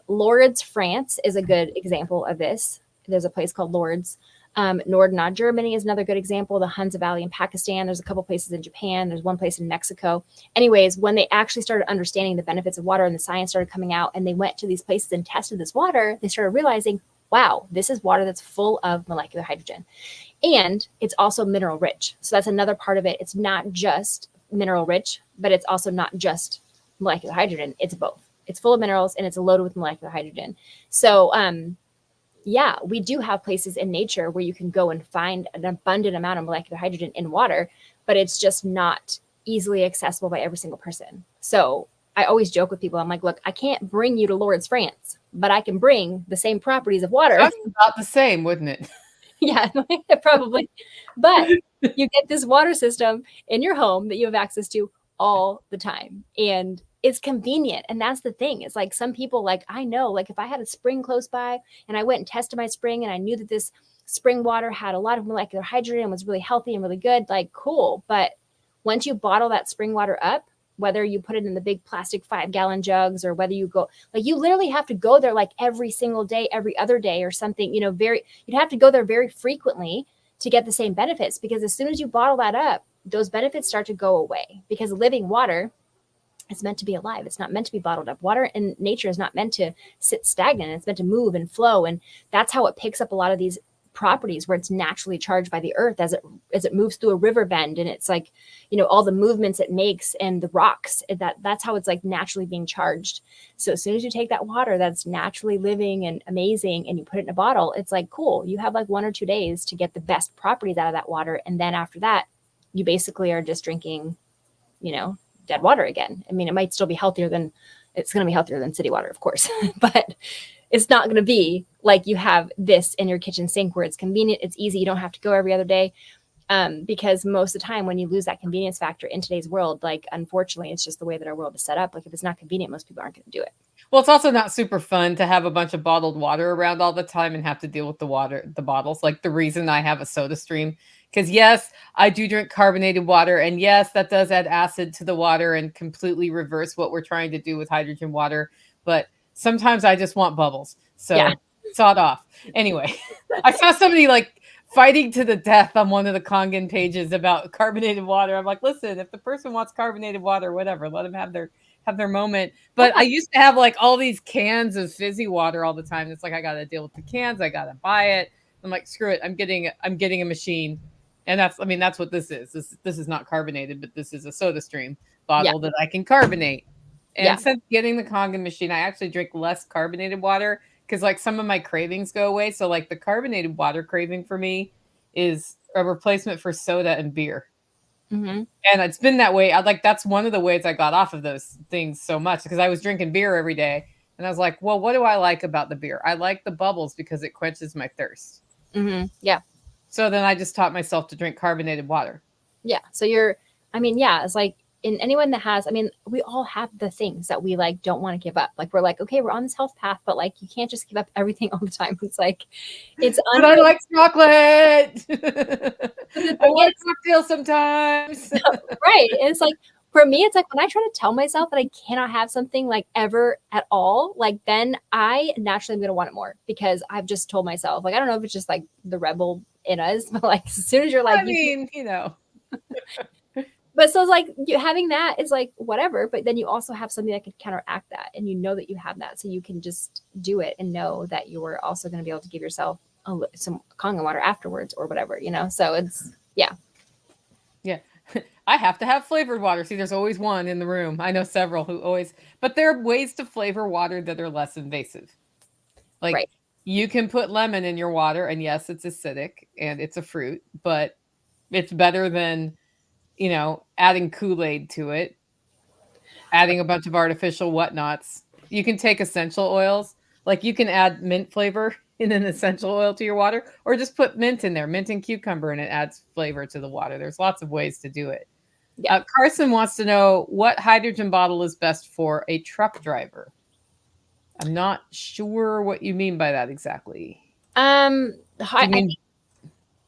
Speaker 2: Lourdes, France is a good example of this. There's a place called Lourdes. Nordna, Germany is another good example. The Hunza Valley in Pakistan. There's a couple places in Japan. There's one place in Mexico. Anyways, when they actually started understanding the benefits of water and the science started coming out, and they went to these places and tested this water, they started realizing, wow, this is water that's full of molecular hydrogen. And it's also mineral rich. So that's another part of it. It's not just mineral rich, but it's also not just molecular hydrogen. It's both. It's full of minerals and it's loaded with molecular hydrogen. So, yeah, we do have places in nature where you can go and find an abundant amount of molecular hydrogen in water, but it's just not easily accessible by every single person. So I always joke with people. I'm like, look, I can't bring you to Lourdes, France, but I can bring the same properties of water.
Speaker 1: That's about the same, wouldn't it?
Speaker 2: Yeah, probably. But you get this water system in your home that you have access to all the time. And it's convenient. And that's the thing. It's like some people, like, I know, like if I had a spring close by and I went and tested my spring and I knew that this spring water had a lot of molecular hydrogen and was really healthy and really good, like cool. But once you bottle that spring water up, whether you put it in the big plastic 5-gallon jugs or whether you go, like you literally have to go there like every single day, every other day or something, you'd have to go there very frequently to get the same benefits, because as soon as you bottle that up, those benefits start to go away, because living water is meant to be alive. It's not meant to be bottled up. Water in nature is not meant to sit stagnant. It's meant to move and flow. And that's how it picks up a lot of these properties where it's naturally charged by the earth as it moves through a river bend. And it's like, all the movements it makes and the rocks, that's how it's like naturally being charged. So as soon as you take that water that's naturally living and amazing and you put it in a bottle, it's like, cool. You have like 1 or 2 days to get the best properties out of that water. And then after that, you basically are just drinking, dead water again. I mean, it might still be healthier than city water, of course, but it's not going to be like you have this in your kitchen sink where it's convenient, it's easy, you don't have to go every other day. Because most of the time when you lose that convenience factor in today's world, like, unfortunately, it's just the way that our world is set up. Like, if it's not convenient, most people aren't going to do it.
Speaker 1: Well, it's also not super fun to have a bunch of bottled water around all the time and have to deal with the bottles. Like the reason I have a soda stream, because yes, I do drink carbonated water. And yes, that does add acid to the water and completely reverse what we're trying to do with hydrogen water. But sometimes I just want bubbles. So yeah. Sawed off. Anyway, I saw somebody like fighting to the death on one of the Kangen pages about carbonated water. I'm like, listen, if the person wants carbonated water, whatever, let them have their moment. But I used to have like all these cans of fizzy water all the time. It's like, I got to deal with the cans. I got to buy it. I'm like, screw it. I'm getting a machine. And that's what this is. This is not carbonated, but this is a soda stream bottle that I can carbonate. And since getting the Kangen machine, I actually drink less carbonated water because like some of my cravings go away. So like the carbonated water craving for me is a replacement for soda and beer. Mm-hmm. And it's been that way. That's one of the ways I got off of those things so much, because I was drinking beer every day. And I was like, well, what do I like about the beer? I like the bubbles because it quenches my thirst.
Speaker 2: Mm-hmm. Yeah.
Speaker 1: So then I just taught myself to drink carbonated water.
Speaker 2: Yeah. So it's like, in anyone that has, we all have the things that we like don't want to give up. Like we're like, okay, we're on this health path, but like you can't just give up everything all the time. It's like, it's
Speaker 1: but I like chocolate. I want cocktails sometimes.
Speaker 2: Right. And it's like, for me, it's like when I try to tell myself that I cannot have something like ever at all, like then I naturally am going to want it more, because I've just told myself, like, I don't know if it's just like the rebel in us, but like as soon as you're like, But so it's like having that is like whatever, but then you also have something that could counteract that, and you know that you have that, so you can just do it and know that you're also going to be able to give yourself some Kangen water afterwards or whatever, So it's yeah.
Speaker 1: I have to have flavored water. See, there's always one in the room. I know several who always, but there are ways to flavor water that are less invasive. Like you can put lemon in your water, and yes, it's acidic and it's a fruit, but it's better than adding Kool-Aid to it, adding a bunch of artificial whatnots. You can take essential oils, like you can add mint flavor in an essential oil to your water, or just put mint in there, mint and cucumber, and it adds flavor to the water. There's lots of ways to do it. Yeah. Carson wants to know what hydrogen bottle is best for a truck driver. I'm not sure what you mean by that exactly. Do you mean?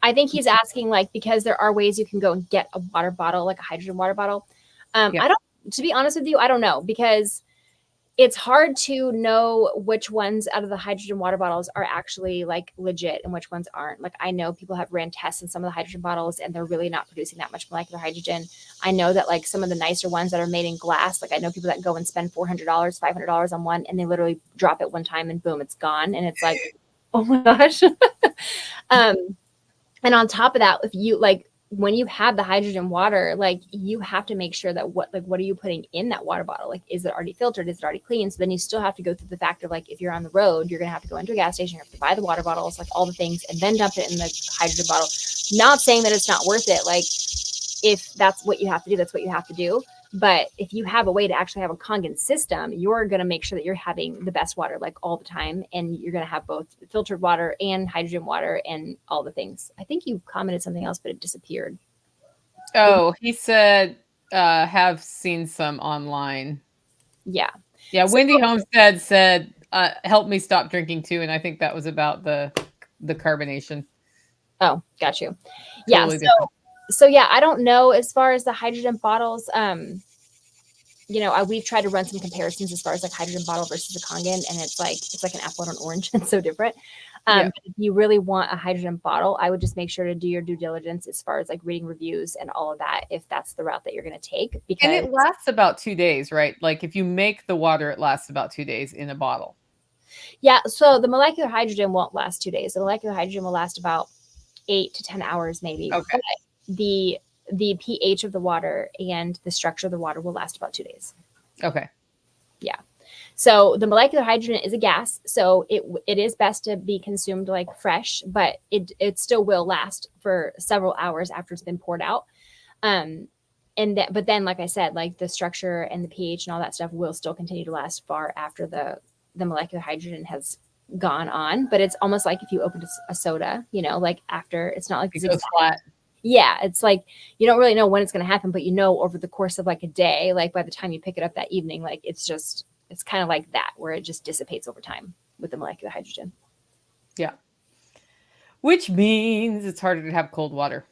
Speaker 2: I think he's asking like because there are ways you can go and get a water bottle, like a hydrogen water bottle.
Speaker 1: Yeah.
Speaker 2: I don't. To be honest with you, I don't know because it's hard to know which ones out of the hydrogen water bottles are actually like legit and which ones aren't. Like I know people have ran tests in some of the hydrogen bottles and they're really not producing that much molecular hydrogen. I know that like some of the nicer ones that are made in glass, like I know people that go and spend $400, $500 on one and they literally drop it one time and boom, it's gone. And it's like, oh my gosh. And on top of that, if you like when you have the hydrogen water, like you have to make sure that what are you putting in that water bottle? Like, is it already filtered? Is it already clean? So then you still have to go through the factor of like, if you're on the road, you're going to have to go into a gas station, you have to buy the water bottles, like all the things, and then dump it in the hydrogen bottle. Not saying that it's not worth it. Like if that's what you have to do, that's what you have to do. But if you have a way to actually have a Kangen system, you're going to make sure that you're having the best water like all the time. And you're going to have both filtered water and hydrogen water and all the things. I think you commented something else, but it disappeared.
Speaker 1: Oh, he said, have seen some online.
Speaker 2: Yeah.
Speaker 1: Yeah.
Speaker 2: So,
Speaker 1: Wendy Homestead said, help me stop drinking too. And I think that was about the carbonation.
Speaker 2: oh, got you. Yeah.
Speaker 1: Totally different.
Speaker 2: So yeah, I don't know as far as the hydrogen bottles. We've tried to run some comparisons as far as like hydrogen bottle versus a Kangen, and it's like an apple and an orange. It's so different.
Speaker 1: Yeah.
Speaker 2: If you really want a hydrogen bottle, I would just make sure to do your due diligence as far as like reading reviews and all of that, if that's the route that you're going to take. Because
Speaker 1: And it lasts about 2 days, right? Like if you make the water, it lasts about 2 days in a bottle.
Speaker 2: yeah, so the molecular hydrogen won't last 2 days. The molecular hydrogen will last about 8 to 10 hours, maybe.
Speaker 1: Okay.
Speaker 2: But the pH of the water and the structure of the water will last about 2 days.
Speaker 1: Okay.
Speaker 2: Yeah. So the molecular hydrogen is a gas, so it is best to be consumed like fresh, but it still will last for several hours after it's been poured out. But then, like I said, like the structure and the pH and all that stuff will still continue to last far after the molecular hydrogen has gone on. But it's almost like if you opened a soda, like after, it's not like
Speaker 1: it goes flat.
Speaker 2: Yeah, it's like you don't really know when it's going to happen, but over the course of like a day, like by the time you pick it up that evening, like it's kind of like that where it just dissipates over time with the molecular hydrogen.
Speaker 1: Yeah. Which means it's harder to have cold water.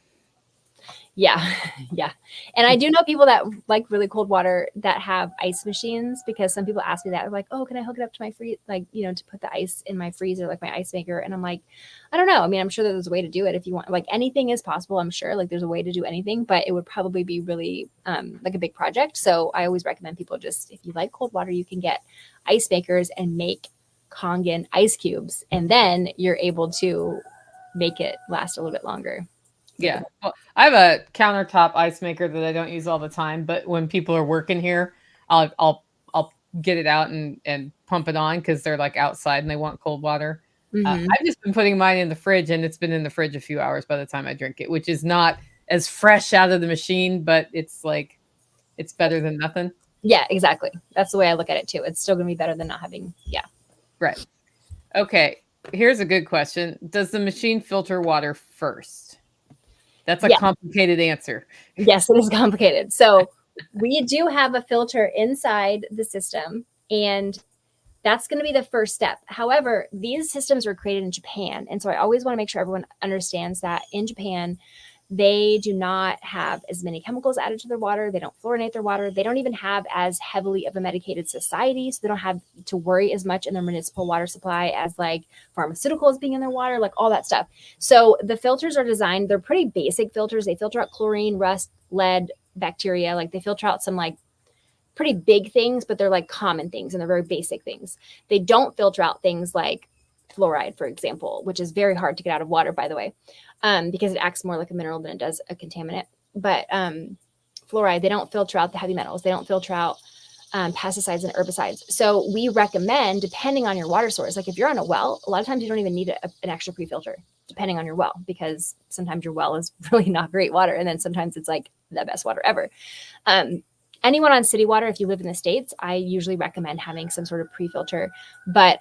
Speaker 2: Yeah. Yeah. And I do know people that like really cold water that have ice machines, because some people ask me that. They're like, oh, can I hook it up to my freezer? Like, to put the ice in my freezer, like my ice maker. And I'm like, I don't know. I mean, I'm sure that there's a way to do it if you want. Like anything is possible. I'm sure like there's a way to do anything, but it would probably be really like a big project. So I always recommend people just, if you like cold water, you can get ice makers and make Kangen ice cubes. And then you're able to make it last a little bit longer.
Speaker 1: Yeah. Well, I have a countertop ice maker that I don't use all the time, but when people are working here, I'll get it out and pump it on because they're like outside and they want cold water.
Speaker 2: Mm-hmm.
Speaker 1: I've just been putting mine in the fridge, and it's been in the fridge a few hours by the time I drink it, which is not as fresh out of the machine, but it's better than nothing.
Speaker 2: Yeah, exactly. That's the way I look at it too. It's still going to be better than not having. Yeah.
Speaker 1: Right. Okay. Here's a good question. Does the machine filter water first? That's a complicated answer.
Speaker 2: Yes, it is complicated. So we do have a filter inside the system, and that's going to be the first step. However, these systems were created in Japan. And so I always want to make sure everyone understands that in Japan, they do not have as many chemicals added to their water. They don't fluorinate their water. They don't even have as heavily of a medicated society. So they don't have to worry as much in their municipal water supply as like pharmaceuticals being in their water, like all that stuff. So the filters are designed, they're pretty basic filters. They filter out chlorine, rust, lead, bacteria. Like they filter out some like pretty big things, but they're like common things and they're very basic things. They don't filter out things like fluoride, for example, which is very hard to get out of water, by the way, because it acts more like a mineral than it does a contaminant. But fluoride, they don't filter out the heavy metals. They don't filter out pesticides and herbicides. So we recommend, depending on your water source, like if you're on a well, a lot of times you don't even need an extra pre-filter, depending on your well, because sometimes your well is really not great water. And then sometimes it's like the best water ever. Anyone on city water, if you live in the States, I usually recommend having some sort of pre-filter. But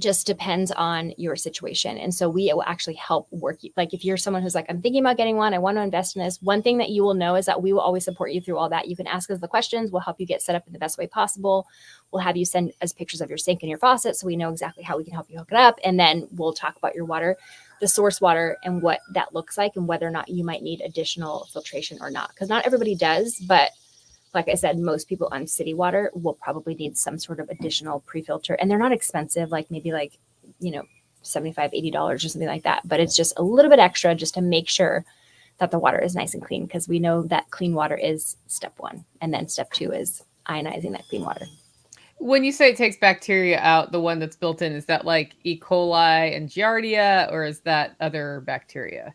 Speaker 2: just depends on your situation. And so we will actually help work you. Like if you're someone who's like, I'm thinking about getting one, I want to invest in this. One thing that you will know is that we will always support you through all that. You can ask us the questions. We'll help you get set up in the best way possible. We'll have you send us pictures of your sink and your faucet so we know exactly how we can help you hook it up. And then we'll talk about your water, the source water, and what that looks like and whether or not you might need additional filtration or not. Because not everybody does, but like I said, most people on city water will probably need some sort of additional pre-filter, and they're not expensive, like maybe like, you know, $75, $80 or something like that. But it's just a little bit extra just to make sure that the water is nice and clean, because we know that clean water is step one. And then step two is ionizing that clean water.
Speaker 1: When you say it takes bacteria out, the one that's built in, is that like E. coli and Giardia, or is that other bacteria?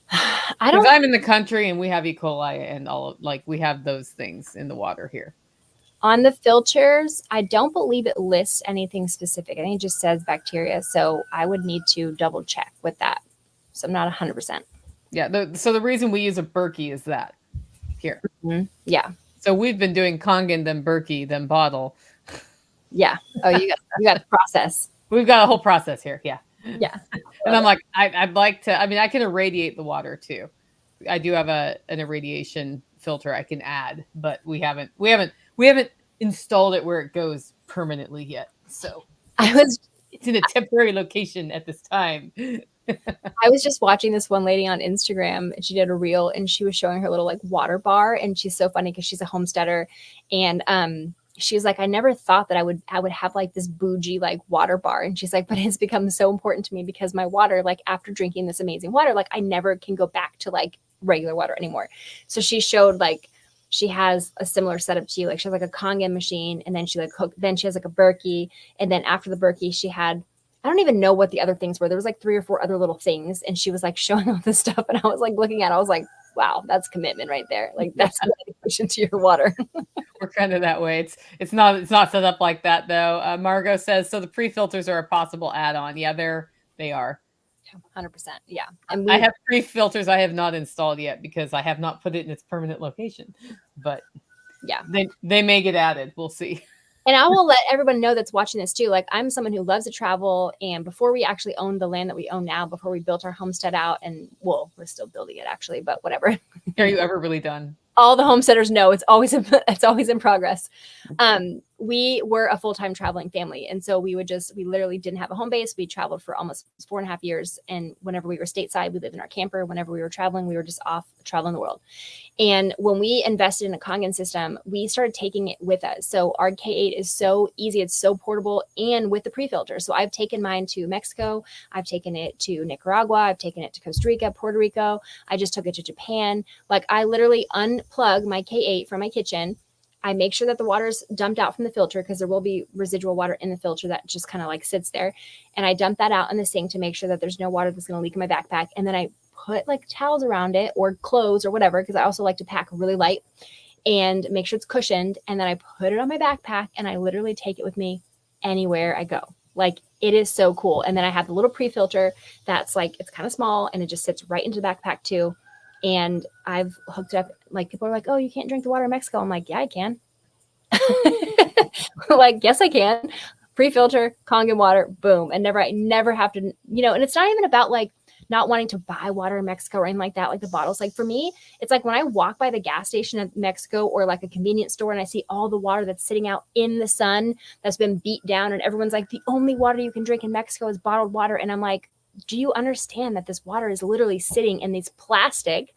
Speaker 2: I don't.
Speaker 1: Because I'm in the country and we have E. coli and all, like we have those things in the water here.
Speaker 2: On the filters, I don't believe it lists anything specific. I think it just says bacteria. So I would need to double check with that. So I'm not 100%.
Speaker 1: Yeah. So the reason we use a Berkey is that here.
Speaker 2: Mm-hmm. Yeah.
Speaker 1: So we've been doing Kangen, then Berkey, then bottle.
Speaker 2: Yeah. Oh, you got the process.
Speaker 1: We've got a whole process here. Yeah.
Speaker 2: Yeah.
Speaker 1: And I'm like, I'd like to, I mean, I can irradiate the water too. I do have an irradiation filter I can add, but we haven't installed it where it goes permanently yet. So it's in a temporary location at this time.
Speaker 2: I was just watching this one lady on Instagram, and she did a reel, and she was showing her little like water bar, and she's so funny because she's a homesteader, and she was like, I never thought that I would have like this bougie like water bar. And she's like, but it's become so important to me because my water, like after drinking this amazing water, like I never can go back to like regular water anymore. So she showed like she has a similar setup to you. Like she has like a Kangen machine, and then she has like a Berkey. And then after the Berkey, she had, I don't even know what the other things were. There was like 3 or 4 other little things. And she was like showing all this stuff. And I was like looking at it, I was like, wow, that's commitment right there. Like that's dedication to your water.
Speaker 1: We're kind of that way. It's not set up like that though. Margot says, so the pre-filters are a possible add-on. Yeah, they are.
Speaker 2: 100%. Yeah. And
Speaker 1: I have pre-filters I have not installed yet because I have not put it in its permanent location. But
Speaker 2: yeah,
Speaker 1: they may get added. We'll see.
Speaker 2: And I will let everyone know that's watching this too. Like I'm someone who loves to travel. And before we actually owned the land that we own now, before we built our homestead out, and well, we're still building it actually, but whatever.
Speaker 1: Are you ever really done?
Speaker 2: All the homesteaders know it's always in progress. We were a full-time traveling family. And so we literally didn't have a home base. We traveled for almost 4.5 years. And whenever we were stateside, we lived in our camper. Whenever we were traveling, we were just off traveling the world. And when we invested in a Kangen system, we started taking it with us. So our K8 is so easy. It's so portable, and with the pre-filter. So I've taken mine to Mexico. I've taken it to Nicaragua. I've taken it to Costa Rica, Puerto Rico. I just took it to Japan. Like I literally unplug my K8 from my kitchen. I make sure that the water is dumped out from the filter, because there will be residual water in the filter that just kind of like sits there. And I dump that out in the sink to make sure that there's no water that's going to leak in my backpack. And then I put like towels around it or clothes or whatever, because I also like to pack really light and make sure it's cushioned. And then I put it on my backpack, and I literally take it with me anywhere I go. Like it is so cool. And then I have the little pre-filter that's like, it's kind of small, and it just sits right into the backpack too. And I've hooked up, like people are like, oh, you can't drink the water in Mexico. I'm like, yeah, I can. Like, yes, I can. Pre-filter, Kangen water, boom. And I never have to, and it's not even about like not wanting to buy water in Mexico or anything like that, like the bottles. Like for me, it's like when I walk by the gas station in Mexico or like a convenience store, and I see all the water that's sitting out in the sun that's been beat down, and everyone's like, the only water you can drink in Mexico is bottled water. And I'm like, do you understand that this water is literally sitting in this plastic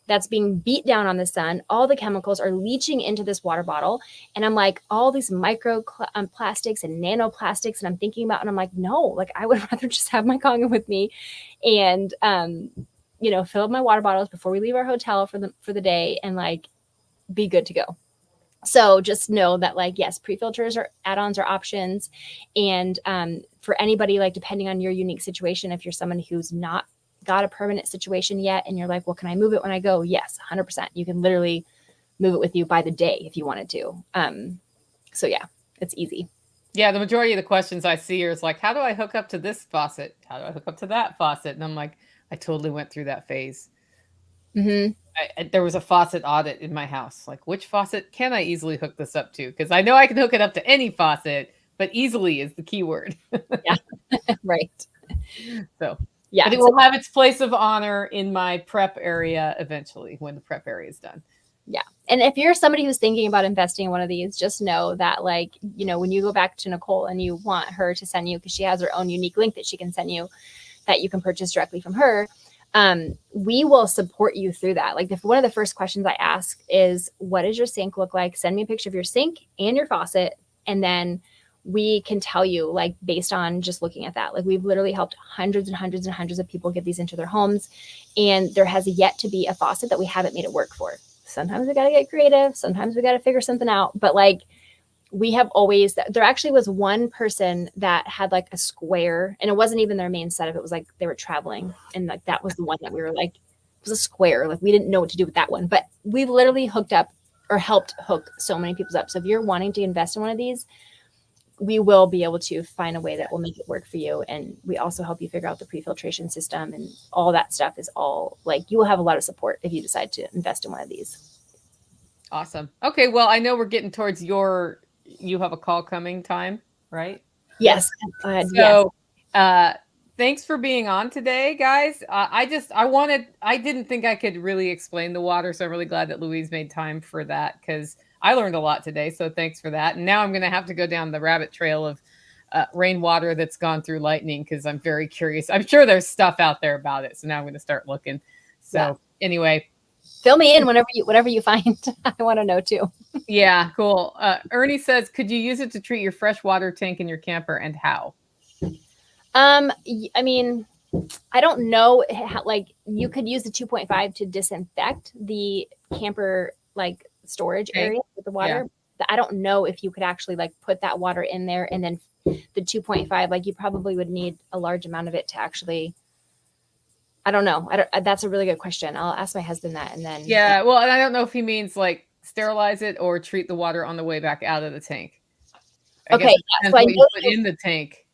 Speaker 2: that's being beat down on the sun? All the chemicals are leaching into this water bottle. And I'm like, all these micro plastics and nanoplastics. And I'm thinking about, and I'm like, no, like I would rather just have my Kangen with me and, fill up my water bottles before we leave our hotel for the day, and like be good to go. So just know that, like, yes, pre-filters or add-ons are options. And for anybody, like, depending on your unique situation, if you're someone who's not got a permanent situation yet, and you're like, well, can I move it when I go? Yes, 100%. You can literally move it with you by the day if you wanted to. So yeah, it's easy.
Speaker 1: Yeah, the majority of the questions I see is like, how do I hook up to this faucet? How do I hook up to that faucet? And I'm like, I totally went through that phase.
Speaker 2: Mm-hmm.
Speaker 1: There was a faucet audit in my house. Like, which faucet can I easily hook this up to? Because I know I can hook it up to any faucet, but easily is the key word.
Speaker 2: Yeah. Right.
Speaker 1: So
Speaker 2: Yeah.
Speaker 1: but it will have its place of honor in my prep area eventually when the prep area is done.
Speaker 2: Yeah. And if you're somebody who's thinking about investing in one of these, just know that, like, you know, when you go back to Nicole and you want her to send you, because she has her own unique link that she can send you that you can purchase directly from her, we will support you through that. Like, if one of the first questions I ask is, what does your sink look like? Send me a picture of your sink and your faucet. And then we can tell you, like, based on just looking at that. Like, we've literally helped hundreds and hundreds and hundreds of people get these into their homes. And there has yet to be a faucet that we haven't made it work for. Sometimes we got to get creative. Sometimes we got to figure something out. But like, we have always, there actually was one person that had like a square, and it wasn't even their main setup. It was like they were traveling, and like that was the one that we were like, it was a square. Like, we didn't know what to do with that one, but we literally hooked up or helped hook so many people up. So if you're wanting to invest in one of these, we will be able to find a way that will make it work for you. And we also help you figure out the pre-filtration system, and all that stuff is all, like, you will have a lot of support if you decide to invest in one of these.
Speaker 1: Awesome. Okay. Well, I know we're getting towards you have a call coming time, right?
Speaker 2: Yes.
Speaker 1: So, thanks for being on today, guys. I didn't think I could really explain the water. So I'm really glad that Louise made time for that, because I learned a lot today. So thanks for that. And now I'm going to have to go down the rabbit trail of rainwater that's gone through lightning, because I'm very curious. I'm sure there's stuff out there about it. So now I'm going to start looking. So anyway,
Speaker 2: fill me in whatever you find. I want to know too.
Speaker 1: Yeah, cool. Ernie says, could you use it to treat your freshwater tank in your camper, and how?
Speaker 2: I mean, I don't know how, like, you could use the 2.5 to disinfect the camper, like, storage area with the water. Yeah. I don't know if you could actually, like, put that water in there, and then the 2.5, like, you probably would need a large amount of it to actually, I don't know. That's a really good question. I'll ask my husband that, and then.
Speaker 1: Yeah, well, and I don't know if he means like sterilize it or treat the water on the way back out of the tank.
Speaker 2: I guess so I
Speaker 1: know you put in the tank.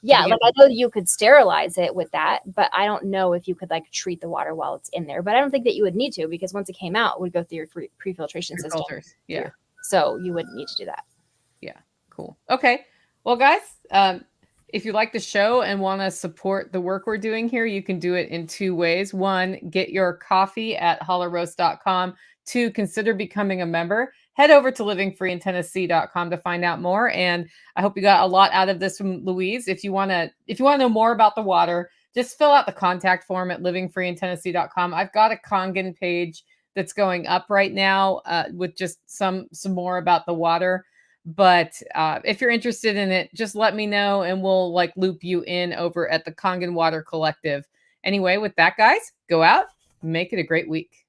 Speaker 2: Yeah, like, I know you could sterilize it with that, but I don't know if you could, like, treat the water while it's in there. But I don't think that you would need to, because once it came out, it would go through your pre-filtration system.
Speaker 1: Filters. Yeah.
Speaker 2: So you wouldn't need to do that.
Speaker 1: Yeah. Cool. Okay. Well, guys, if you like the show and want to support the work we're doing here, you can do it in two ways. One, get your coffee at hollowroast.com. Two, consider becoming a member. Head over to livingfreeintennessee.com to find out more. And I hope you got a lot out of this from Louise. If you want to know more about the water, just fill out the contact form at livingfreeintennessee.com. I've got a Kangen page that's going up right now with just some more about the water. But if you're interested in it, just let me know, and we'll, like, loop you in over at the Kangen Water Collective. Anyway, with that, guys, go out, make it a great week.